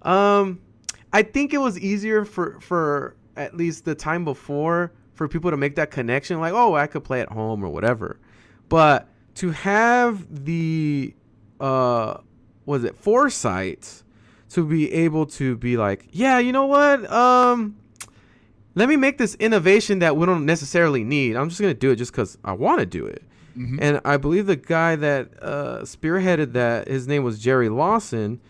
I think it was easier for at least the time before for people to make that connection. Like, oh, I could play at home or whatever. But to have the, foresight to be able to be like, yeah, you know what? Let me make this innovation that we don't necessarily need. I'm just going to do it just because I want to do it. Mm-hmm. And I believe the guy that spearheaded that, his name was Jerry Lawson,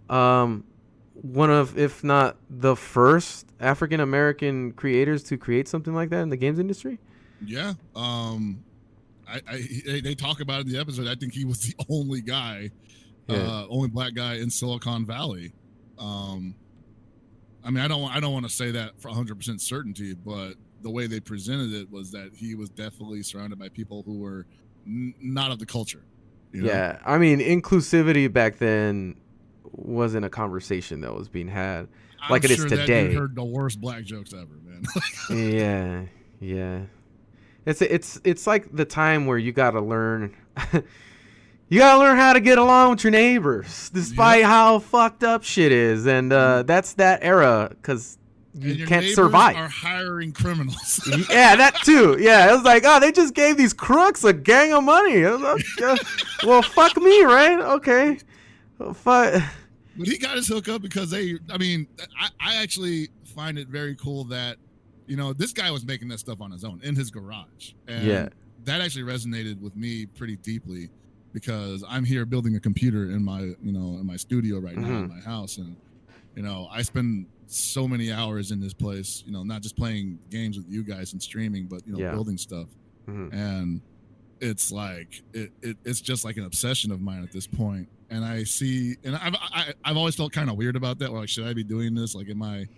one of, if not the first African-American creators to create something like that in the games industry. Yeah. They talk about it in the episode. I think he was the only guy, only black guy in Silicon Valley. I mean, I don't want to say that for 100% certainty, but the way they presented it was that he was definitely surrounded by people who were not of the culture. You know? Yeah, I mean, inclusivity back then wasn't a conversation that was being had like it is today. That heard the worst black jokes ever, man. Yeah. It's like the time where you gotta learn. You gotta learn how to get along with your neighbors, despite how fucked up shit is, and that's that era because you can't survive. Are hiring criminals. Yeah, that too. Yeah, it was like, oh, they just gave these crooks a gang of money. I was like, well, fuck me, right? Okay, fuck. But he got his hook up because I actually find it very cool that, you know, this guy was making that stuff on his own in his garage, and that actually resonated with me pretty deeply. Because I'm here building a computer in my studio right now in my house, and I spend so many hours in this place, not just playing games with you guys and streaming, but building stuff, and it's like it's just like an obsession of mine at this point. And I see, and I've always felt kind of weird about that. Like, should I be doing this? Like, am I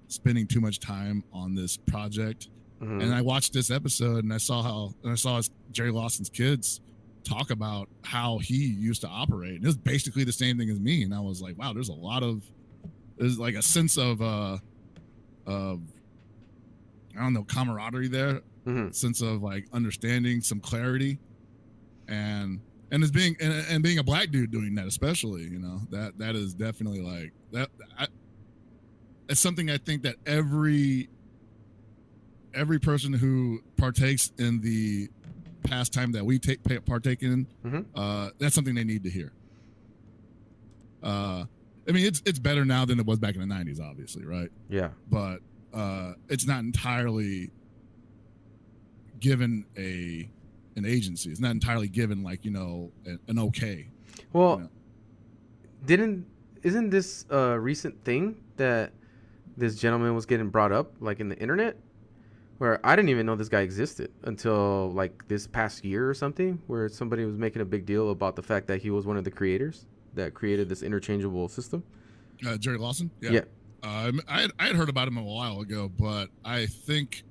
spending too much time on this project? And I watched this episode and I saw Jerry Lawson's kids talk about how he used to operate. And it was basically the same thing as me. And I was like, wow, there's like a sense of I don't know, camaraderie there, sense of like understanding, some clarity, and as being and being a black dude doing that, especially, you know, that is definitely like that. It's something I think that every person who partakes in the pastime that we partake in, that's something they need to hear. I mean, it's better now than it was back in the 90s, obviously, right? Yeah. But it's not entirely given an agency. It's not entirely given, like, you know, an okay. Well, you know? Isn't this a recent thing that this gentleman was getting brought up, like, in the internet? Where I didn't even know this guy existed until like this past year or something, where somebody was making a big deal about the fact that he was one of the creators that created this interchangeable system. Jerry Lawson? Yeah. I had heard about him a while ago, but I think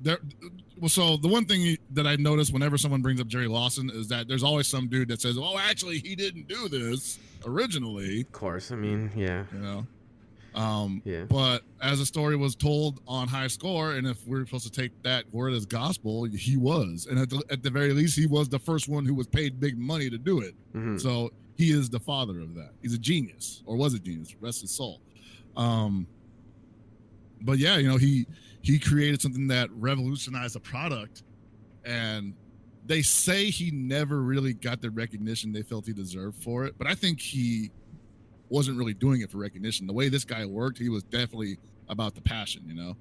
so the one thing that I notice whenever someone brings up Jerry Lawson is that there's always some dude that says, "Oh, actually, he didn't do this originally." Of course. I mean, yeah. You know? Yeah. But as the story was told on HighScore, and if we're supposed to take that word as gospel, he was. And at the very least, he was the first one who was paid big money to do it. So he is the father of that. He's a genius, or was a genius, rest his soul. But yeah, you know, he created something that revolutionized the product, and they say he never really got the recognition they felt he deserved for it. But I think he wasn't really doing it for recognition. The way this guy worked, he was definitely about the passion, you know?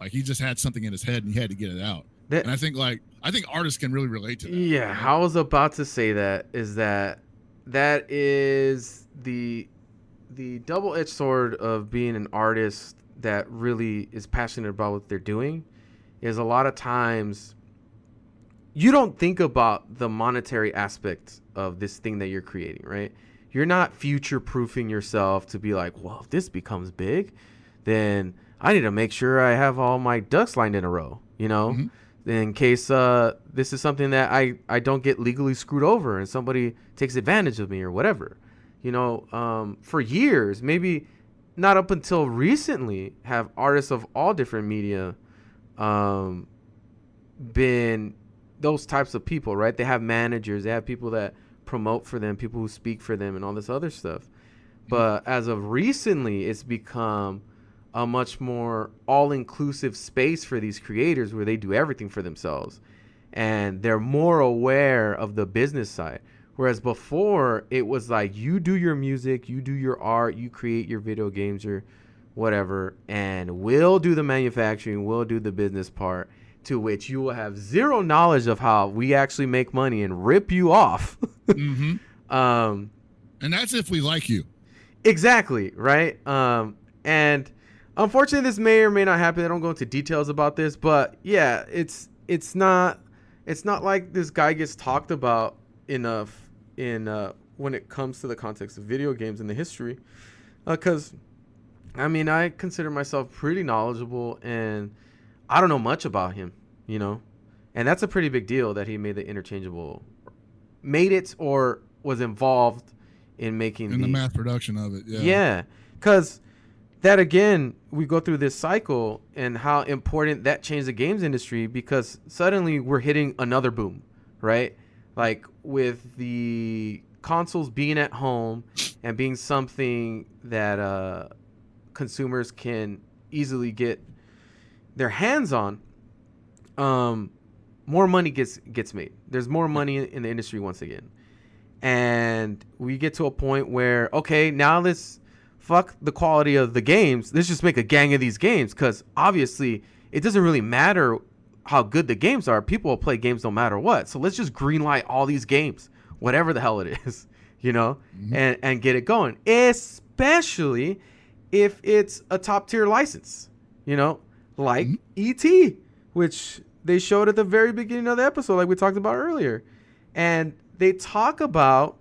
Like, he just had something in his head and he had to get it out. And I think artists can really relate to that. Yeah, you know? I was about to say that is the double-edged sword of being an artist that really is passionate about what they're doing. Is a lot of times you don't think about the monetary aspect of this thing that you're creating, right? You're not future-proofing yourself to be like, well, if this becomes big, then I need to make sure I have all my ducks lined in a row, you know, in case this is something that I don't get legally screwed over and somebody takes advantage of me or whatever. You know, for years, maybe not up until recently, have artists of all different media been those types of people, right? They have managers, they have people that promote for them, people who speak for them, and all this other stuff. But as of recently, it's become a much more all-inclusive space for these creators where they do everything for themselves, and they're more aware of the business side. Whereas before, it was like, you do your music, you do your art, you create your video games or whatever, and we'll do the manufacturing, we'll do the business part, to which you will have zero knowledge of how we actually make money and rip you off. And that's if we like you. Exactly, right? And unfortunately, this may or may not happen. I don't go into details about this, but yeah, it's not like this guy gets talked about enough in when it comes to the context of video games and the history. Because I mean, I consider myself pretty knowledgeable, and I don't know much about him, you know, and that's a pretty big deal that he made it or was involved in making the mass production of it. Yeah, because that, again, we go through this cycle and how important that changed the games industry, because suddenly we're hitting another boom, right? Like with the consoles being at home and being something that consumers can easily get their hands on, more money gets made. There's more money in the industry once again. And we get to a point where, okay, now let's fuck the quality of the games. Let's just make a gang of these games, because obviously it doesn't really matter how good the games are. People will play games no matter what. So let's just greenlight all these games, whatever the hell it is, you know, and get it going. Especially if it's a top tier license, you know, like E.T., which they showed at the very beginning of the episode, like we talked about earlier. And they talk about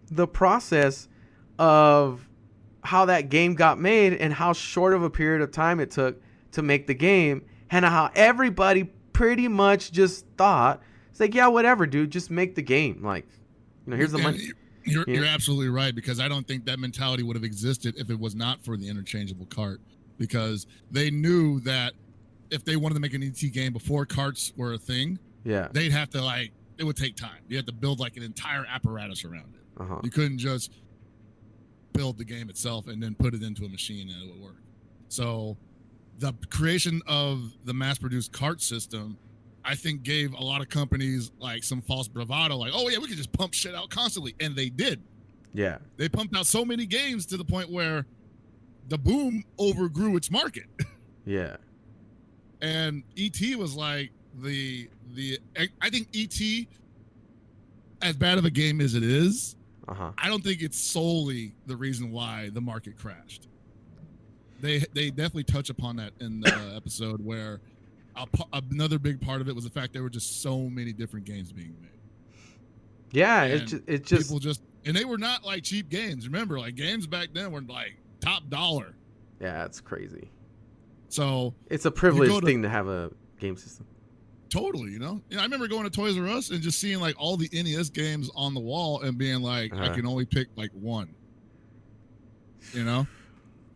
the process of how that game got made and how short of a period of time it took to make the game, and how everybody pretty much just thought, it's like, yeah, whatever, dude, just make the game. Like, you know, here's the money. You're absolutely right, because I don't think that mentality would have existed if it was not for the interchangeable cart, because they knew that if they wanted to make an ET game before carts were a thing, Yeah. they'd have to like, it would take time. You had to build like an entire apparatus around it. Uh-huh. You couldn't just build the game itself and then put it into a machine and it would work. So the creation of the mass-produced cart system, I think, gave a lot of companies like some false bravado, like, oh yeah, we could just pump shit out constantly, and they did. Yeah. They pumped out so many games to the point where the boom overgrew its market. Yeah. And ET was like I think ET, as bad of a game as it is, I don't think it's solely the reason why the market crashed. They definitely touch upon that in the episode, where another big part of it was the fact there were just so many different games being made. Yeah, and it just people and they were not like cheap games. Remember, like games back then were like top dollar. Yeah, it's crazy. So it's a privileged thing to have a game system. Totally, you know. I remember going to Toys R Us and just seeing like all the NES games on the wall and being like, I can only pick like one. You know,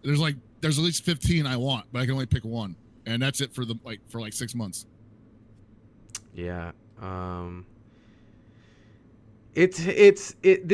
there's at least 15 I want, but I can only pick one, and that's it for 6 months. Yeah. This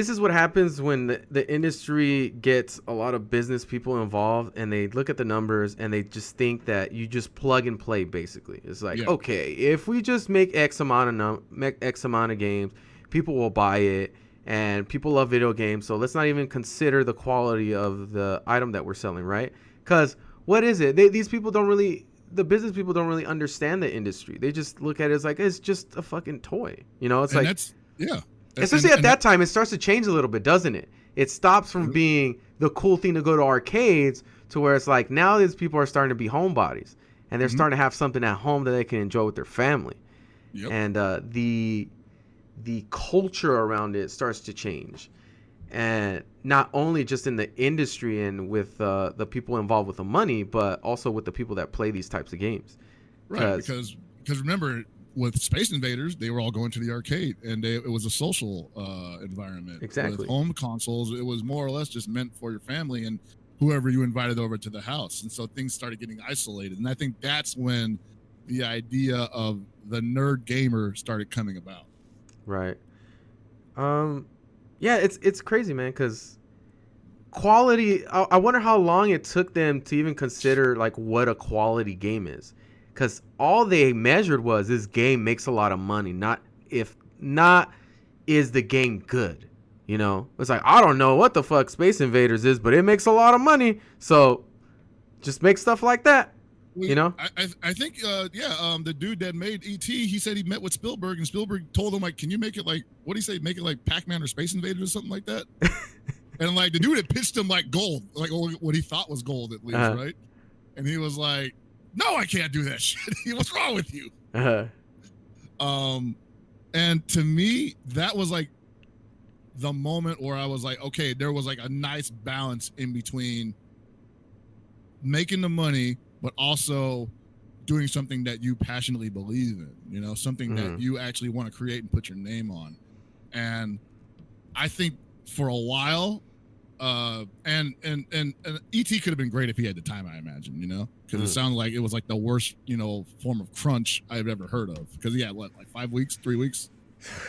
is what happens when the industry gets a lot of business people involved, and they look at the numbers and they just think that you just plug and play. Basically, it's like, okay, if we just make X amount of games, people will buy it, and people love video games. So let's not even consider the quality of the item that we're selling, right? Because what is it? The business people don't really understand the industry. They just look at it as like it's just a fucking toy, you know? It's and like that's, yeah. Especially at that time, it starts to change a little bit, doesn't it? It stops from being the cool thing to go to arcades to where it's like now these people are starting to be homebodies, and they're starting to have something at home that they can enjoy with their family. Yep. And the culture around it starts to change, and not only just in the industry and with the people involved with the money, but also with the people that play these types of games. Right, because remember, with Space Invaders, they were all going to the arcade, and it was a social environment. Exactly. With home consoles, it was more or less just meant for your family and whoever you invited over to the house. And so things started getting isolated. And I think that's when the idea of the nerd gamer started coming about. Right. Yeah, it's crazy, man, because quality, I wonder how long it took them to even consider like what a quality game is. Because all they measured was this game makes a lot of money, not is the game good. You know, it's like, I don't know what the fuck Space Invaders is, but it makes a lot of money, so just make stuff like that. Well, you know, I think the dude that made E.T., he said he met with Spielberg, and Spielberg told him, like, can you make it like, what do you say, make it like Pac-Man or Space Invaders or something like that? And like the dude had pitched him like gold, like what he thought was gold at least, right? And he was like, no, I can't do that shit. What's wrong with you? And to me, that was like the moment where I was like, okay, there was like a nice balance in between making the money, but also doing something that you passionately believe in, you know, something that you actually want to create and put your name on. And I think for a while, and E.T. could have been great if he had the time, I imagine, you know, because it sounded like it was like the worst, you know, form of crunch I've ever heard of. Because he had what, like 5 weeks, 3 weeks?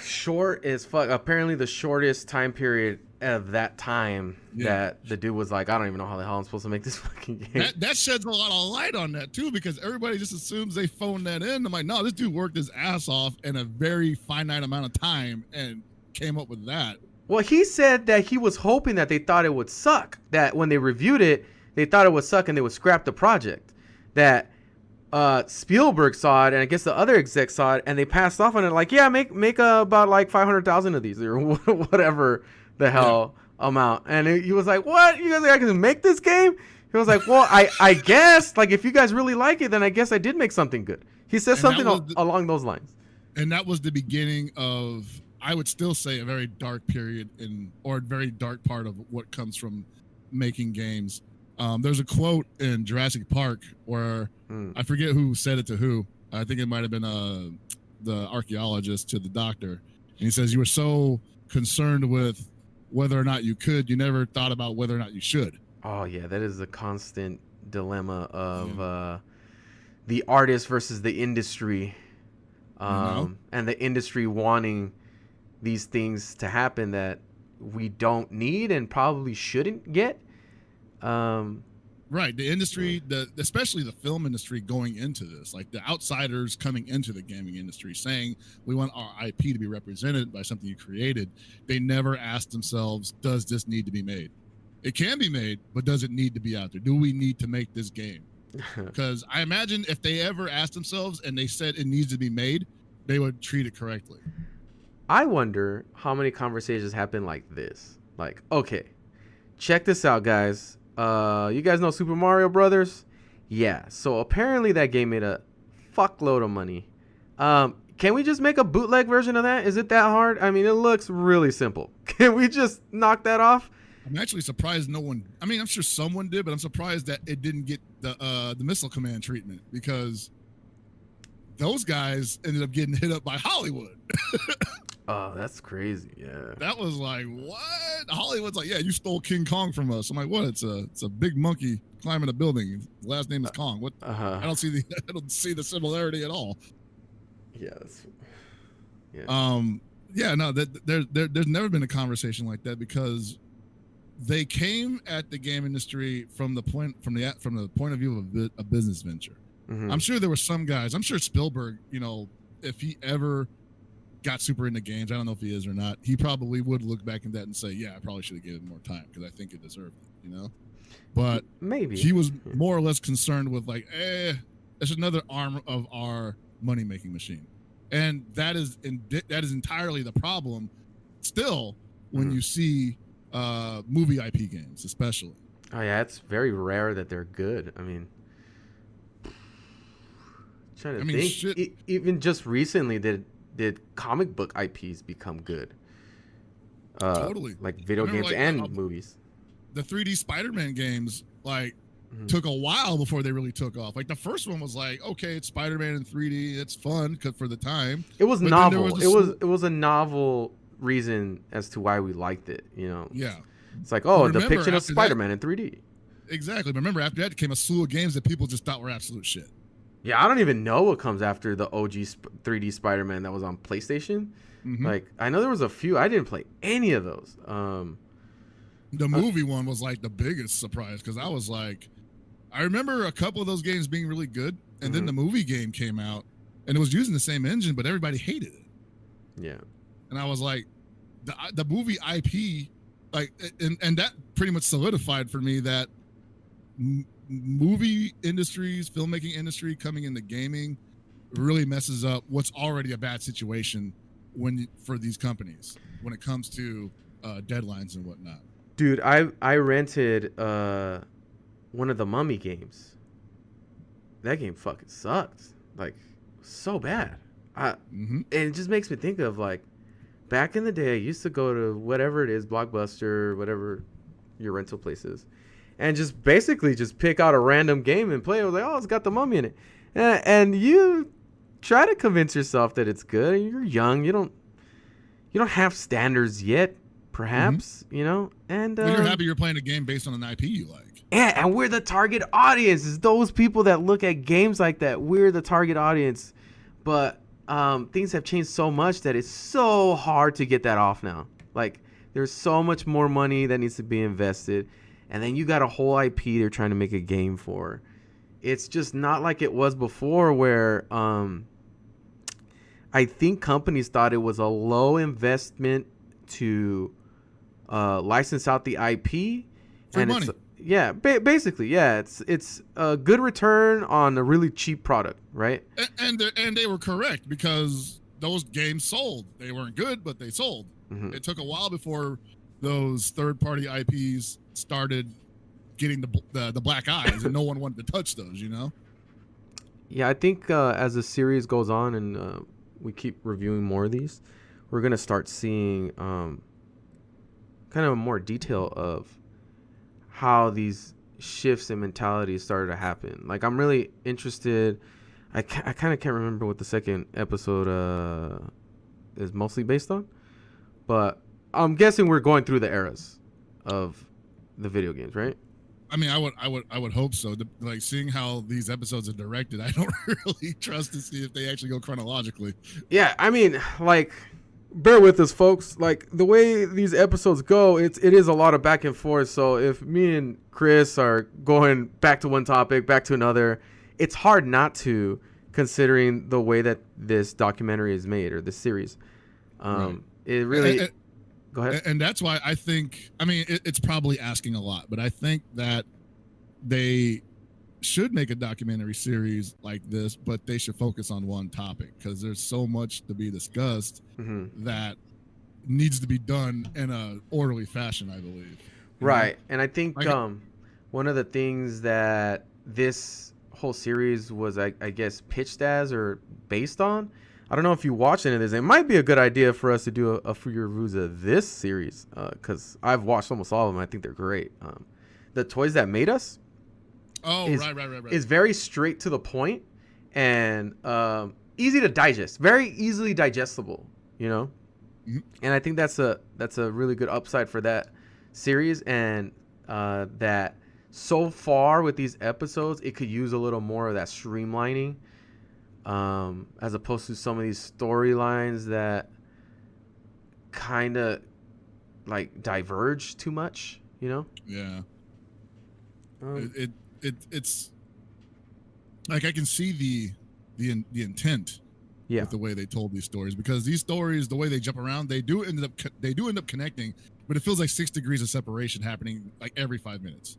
Short as fuck. Apparently the shortest time period of that time that the dude was like, I don't even know how the hell I'm supposed to make this fucking game. That sheds a lot of light on that too, because everybody just assumes they phoned that in. I'm like, no, this dude worked his ass off in a very finite amount of time and came up with that. Well, he said that he was hoping that they thought it would suck. That when they reviewed it, they thought it would suck and they would scrap the project. That Spielberg saw it, and I guess the other execs saw it, and they passed off on it. Like, yeah, make about like 500,000 of these or whatever the hell amount. And he was like, "What? You guys are going to make this game?" He was like, "Well, I guess like if you guys really like it, then I guess I did make something good." He said something along those lines. And that was the beginning of, I would still say, a very dark period or a very dark part of what comes from making games. There's a quote in Jurassic Park where I forget who said it to who. I think it might have been the archaeologist to the doctor. And he says, "You were so concerned with whether or not you could, you never thought about whether or not you should." Oh yeah, that is a constant dilemma of the artist versus the industry, know? and the industry wanting these things to happen that we don't need and probably shouldn't get. Right, the industry, especially the film industry going into this, like the outsiders coming into the gaming industry saying we want our IP to be represented by something you created. They never asked themselves, does this need to be made? It can be made, but does it need to be out there? Do we need to make this game? Because I imagine if they ever asked themselves and they said it needs to be made, they would treat it correctly. I wonder how many conversations happen like this. Like, okay, check this out, guys. You guys know Super Mario Brothers? Yeah. So apparently that game made a fuckload of money. Can we just make a bootleg version of that? Is it that hard? I mean, it looks really simple. Can we just knock that off? I'm actually surprised no one. I mean, I'm sure someone did, but I'm surprised that it didn't get the Missile Command treatment, because those guys ended up getting hit up by Hollywood. Oh, that's crazy. Yeah. That was like, what? Hollywood's like, yeah, you stole King Kong from us. I'm like, what? It's a big monkey climbing a building. His last name is Kong. What? I don't see the similarity at all. Yes. Yeah. Yeah. No. There's never been a conversation like that, because they came at the game industry from the point of view of a business venture. Mm-hmm. I'm sure there were some guys. I'm sure Spielberg, if he ever got super into games, I don't know if he is or not, he probably would look back at that and say, yeah, I probably should have given it more time because I think it deserved it, But maybe he was more or less concerned with like, it's another arm of our money-making machine. And that is entirely the problem still when you see movie IP games, especially. Oh yeah, it's very rare that they're good. I mean, think. Shit. Even just recently did comic book IPs become good? Totally. Like video games and movies. The 3D Spider-Man games took a while before they really took off. Like the first one was like, okay, it's Spider-Man in 3D, it's fun for the time. It was novel. It was a novel reason as to why we liked it. Yeah. It's like, a depiction of Spider-Man in 3D. Exactly. Remember, after that came a slew of games that people just thought were absolute shit. Yeah, I don't even know what comes after the OG 3D Spider-Man that was on PlayStation. Mm-hmm. Like, I know there was a few. I didn't play any of those. The movie one was like the biggest surprise, because I was like, I remember a couple of those games being really good, and then the movie game came out, and it was using the same engine, but everybody hated it. Yeah. And I was like, the movie IP, like, and that pretty much solidified for me that movie industries, filmmaking industry coming into gaming really messes up what's already a bad situation for these companies when it comes to deadlines and whatnot. Dude, I rented one of the Mummy games. That game fucking sucked. Like, so bad. And it just makes me think of, like, back in the day, I used to go to whatever it is, Blockbuster, whatever your rental place is, and just basically just pick out a random game and play. I was like, it's got the Mummy in it. And you try to convince yourself that it's good. You're young. You don't have standards yet, perhaps, And you're happy you're playing a game based on an IP you like. Yeah, and we're the target audience. It's those people that look at games like that. We're the target audience. But things have changed so much that it's so hard to get that off now. Like, there's so much more money that needs to be invested. And then you got a whole IP they're trying to make a game for. It's just not like it was before, where I think companies thought it was a low investment to license out the IP. Free money. Basically, it's a good return on a really cheap product, right? And they were correct, because those games sold. They weren't good, but they sold. Mm-hmm. It took a while before those third-party IPs started getting the black eyes, and no one wanted to touch those. Yeah, I think as the series goes on and we keep reviewing more of these, we're gonna start seeing kind of more detail of how these shifts in mentality started to happen. Like, I'm really interested. I kind of can't remember what the second episode is mostly based on, but I'm guessing we're going through the eras of the video games, right? I mean, I would hope so. Like seeing how these episodes are directed, I don't really trust to see if they actually go chronologically. Yeah, I mean, like, bear with us, folks. Like, the way these episodes go, it is a lot of back and forth. So if me and Chris are going back to one topic, back to another, it's hard not to, considering the way that this documentary is made, or this series. Right. It really. Go ahead. And that's why I think, I mean, it's probably asking a lot, but I think that they should make a documentary series like this, but they should focus on one topic because there's so much to be discussed that needs to be done in a orderly fashion, I believe. Right. And I think one of the things that this whole series was, I guess, pitched as or based on, I don't know if you watched any of this. It might be a good idea for us to do a few reviews of this series because I've watched almost all of them. I think they're great. The Toys That Made Us. Oh, right. Is very straight to the point and easy to digest. Very easily digestible, you know? Mm-hmm. And I think that's a really good upside for that series, and that so far with these episodes, it could use a little more of that streamlining. As opposed to some of these storylines that kind of like diverge too much, you know? Yeah. It's like I can see the intent with the way they told these stories, because these stories, the way they jump around, they do end up connecting, but it feels like 6 degrees of separation happening like every 5 minutes.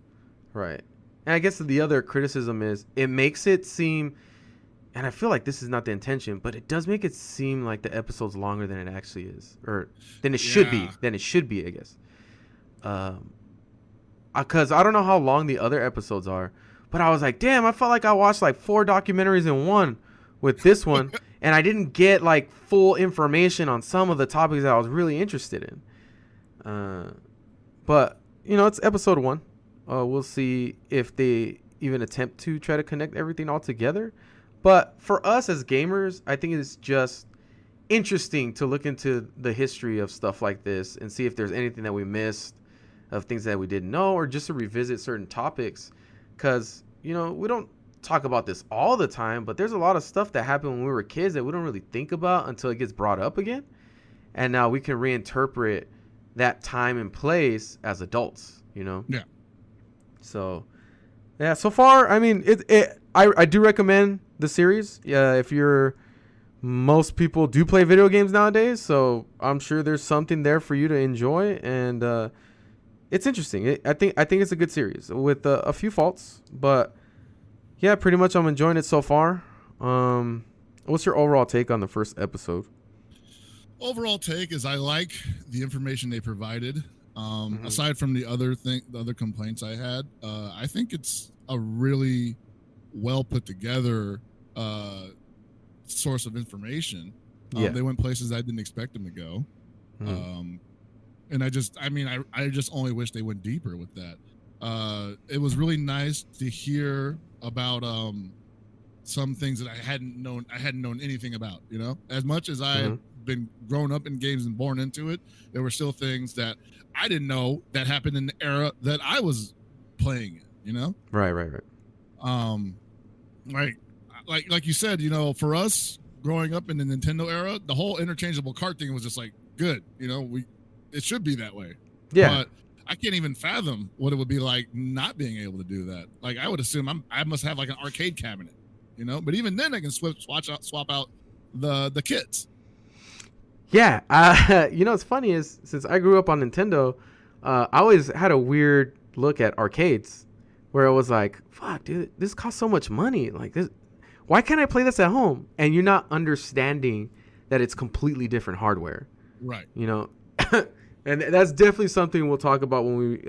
Right. And I guess the other criticism is it makes it seem, and I feel like this is not the intention, but it does make it seem like the episode's longer than it actually is, or than it should be. I guess. Because I don't know how long the other episodes are, but I was like, damn, I felt like I watched like 4 documentaries in one with this one, and I didn't get like full information on some of the topics that I was really interested in. But you know, it's episode 1. We'll see if they even attempt to try to connect everything all together. But for us as gamers, I think it's just interesting to look into the history of stuff like this and see if there's anything that we missed, of things that we didn't know, or just to revisit certain topics. Because, you know, we don't talk about this all the time, but there's a lot of stuff that happened when we were kids that we don't really think about until it gets brought up again. And now we can reinterpret that time and place as adults, you know? Yeah. So, yeah, so far, I mean, I do recommend the series. Yeah, if most people do play video games nowadays, so I'm sure there's something there for you to enjoy, and it's interesting. I think it's a good series with a few faults, but yeah, pretty much I'm enjoying it so far. What's your overall take on the first episode? Overall take is I like the information they provided. Aside from the other complaints I had, I think it's a really well put together source of information. They went places I didn't expect them to go. And I just only wish they went deeper with that. It was really nice to hear about some things that I hadn't known anything about, you know. As much as I've been grown up in games and born into it, there were still things that I didn't know that happened in the era that I was playing it, you know? Right. Like you said, you know, for us growing up in the Nintendo era, the whole interchangeable card thing was just like good, you know, it should be that way. Yeah. But I can't even fathom what it would be like not being able to do that. Like I would assume I must have like an arcade cabinet, you know, but even then I can swap out the kits. Yeah. You know, what's funny is since I grew up on Nintendo, I always had a weird look at arcades where it was like, fuck, dude, this costs so much money. Like this, why can't I play this at home? And you're not understanding that it's completely different hardware. Right. You know, and that's definitely something we'll talk about when we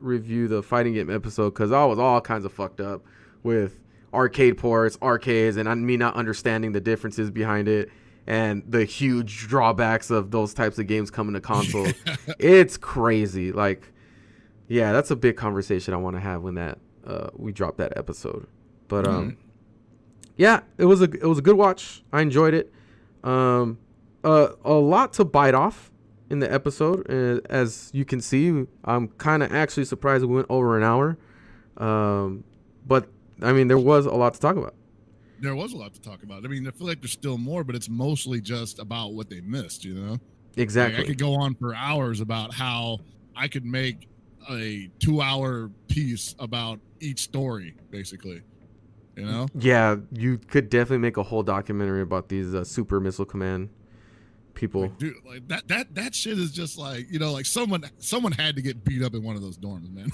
review the fighting game episode, because I was all kinds of fucked up with arcade ports, arcades, and me not understanding the differences behind it and the huge drawbacks of those types of games coming to console. It's crazy. Like, yeah, that's a big conversation I want to have when that we drop that episode. But yeah, it was a good watch. I enjoyed it. A lot to bite off in the episode. As you can see, I'm kind of actually surprised we went over an hour. But I mean, there was a lot to talk about. There was a lot to talk about. I mean, I feel like there's still more, but it's mostly just about what they missed, you know? Exactly. Like, I could go on for hours about how I could make a 2-hour piece about each story, basically. You know? Yeah, you could definitely make a whole documentary about these Super Missile Command people. Like, dude, like that shit is just like, you know, like someone had to get beat up in one of those dorms, man.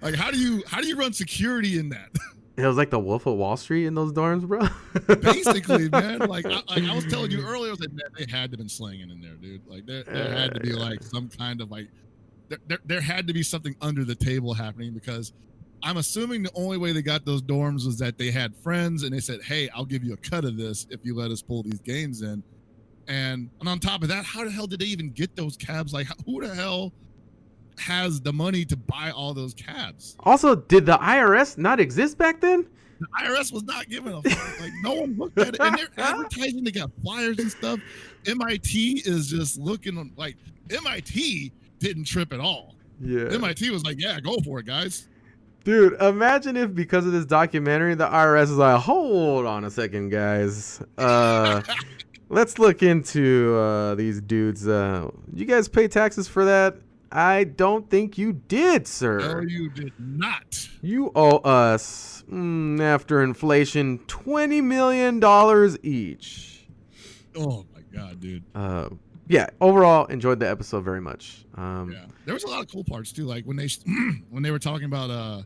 Like how do you run security in that? It was like the Wolf of Wall Street in those dorms, bro. Basically, man. Like I was telling you earlier, I was like, man, they had to have been slanging in there, dude. Like there had to be like some kind of like there had to be something under the table happening, because I'm assuming the only way they got those dorms was that they had friends and they said, hey, I'll give you a cut of this if you let us pull these games in. And on top of that, how the hell did they even get those cabs? Like, who the hell has the money to buy all those cabs? Also, did the IRS not exist back then? The IRS was not giving a fuck. Like, no one looked at it. And they're advertising. They got flyers and stuff. MIT is just looking like MIT didn't trip at all. Yeah. MIT was like, yeah, go for it, guys. Dude, imagine if because of this documentary, the IRS is like, hold on a second, guys. Let's look into these dudes. You guys pay taxes for that? I don't think you did, sir. No, you did not. You owe us, after inflation, $20 million each. Oh, my God, dude. Yeah, overall, enjoyed the episode very much. Yeah, there was a lot of cool parts, too. Like when they were talking about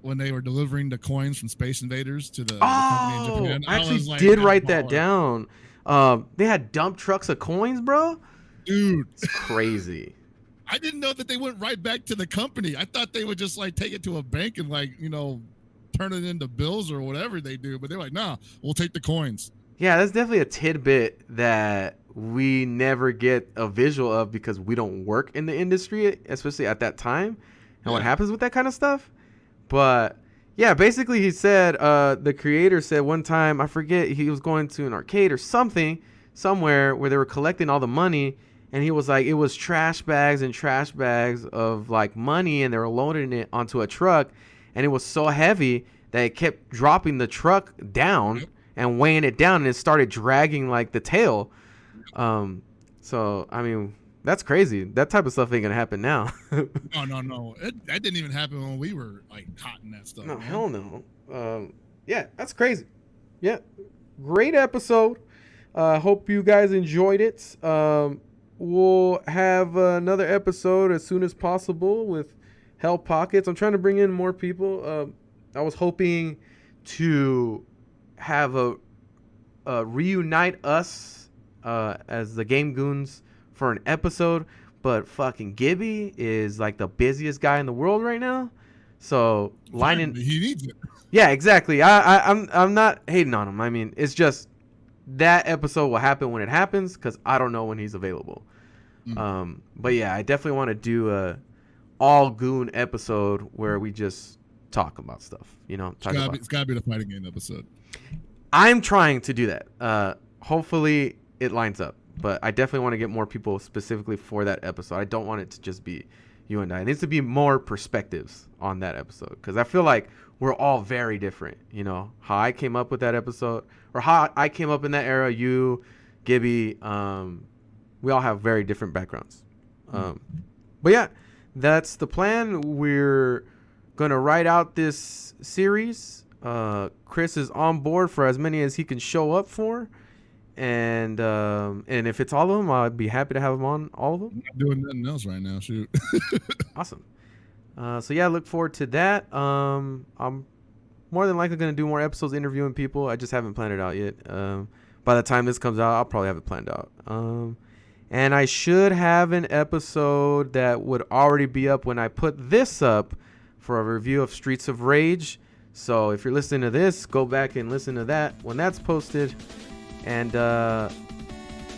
when they were delivering the coins from Space Invaders to the company in Japan. I actually did write that down. They had dump trucks of coins, bro. Dude, it's crazy. I didn't know that they went right back to the company. I thought they would just like take it to a bank and like, you know, turn it into bills or whatever they do. But they're like, nah, we'll take the coins. Yeah, that's definitely a tidbit that we never get a visual of because we don't work in the industry, especially at that time, and what happens with that kind of stuff. But yeah, basically he said, the creator said one time, I forget, he was going to an arcade or somewhere where they were collecting all the money. And he was like, it was trash bags and trash bags of like money, and they were loading it onto a truck, and it was so heavy that it kept dropping the truck down and weighing it down, and it started dragging like the tail. So I mean, that's crazy. That type of stuff ain't gonna happen now. No. That didn't even happen when we were like hot in that stuff. No, man. Hell no. Yeah, that's crazy. Yeah, great episode. Hope you guys enjoyed it. We'll have another episode as soon as possible with Hell Pockets. I'm trying to bring in more people. I was hoping to have a reunite us as the Game Goons for an episode, but fucking Gibby is like the busiest guy in the world right now. So lining, he needs it. Yeah, exactly. I'm not hating on him. I mean, it's just that episode will happen when it happens because I don't know when he's available. But yeah, I definitely want to do a all Goon episode where we just talk about stuff. You know, it's gotta be the fighting game episode. I'm trying to do that. Hopefully it lines up, but I definitely want to get more people specifically for that episode. I don't want it to just be you and I. It needs to be more perspectives on that episode because I feel like we're all very different. You know, how I came up with that episode or how I came up in that era, you, Gibby, we all have very different backgrounds. But yeah, that's the plan. We're going to write out this series. Chris is on board for as many as he can show up for. And if it's all of them, I'd be happy to have him on all of them. I'm not doing nothing else right now. Shoot. Awesome. So yeah, look forward to that. I'm more than likely going to do more episodes interviewing people. I just haven't planned it out yet. By the time this comes out, I'll probably have it planned out. And I should have an episode that would already be up when I put this up for a review of Streets of Rage. So if you're listening to this, go back and listen to that when that's posted. And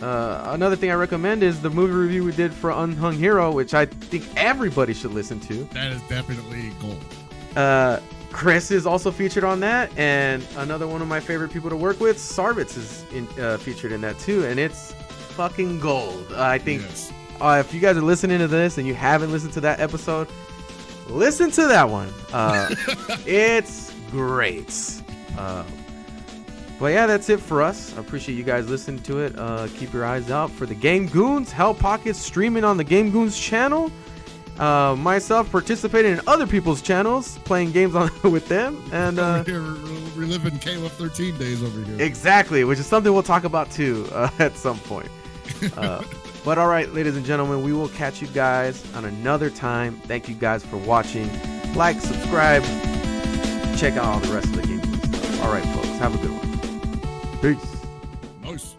another thing I recommend is the movie review we did for Unhung Hero, which I think everybody should listen to. That is definitely gold. Chris is also featured on that, and another one of my favorite people to work with, Sarvitz, is featured in that too, and it's fucking gold. I think if you guys are listening to this and you haven't listened to that episode, Listen to that one. It's great. But yeah, that's it for us. I appreciate you guys listening to it. Keep your eyes out for the Game Goons. Hell Pockets streaming on the Game Goons channel. Myself participating in other people's channels, playing games on with them, and we're living KOF 13 days over here. Exactly, which is something we'll talk about too at some point. But all right, ladies and gentlemen, we will catch you guys on another time. Thank you guys for watching. Like, subscribe, check out all the rest of the Game Goons stuff. All right, folks, have a good one. Peace. Nice.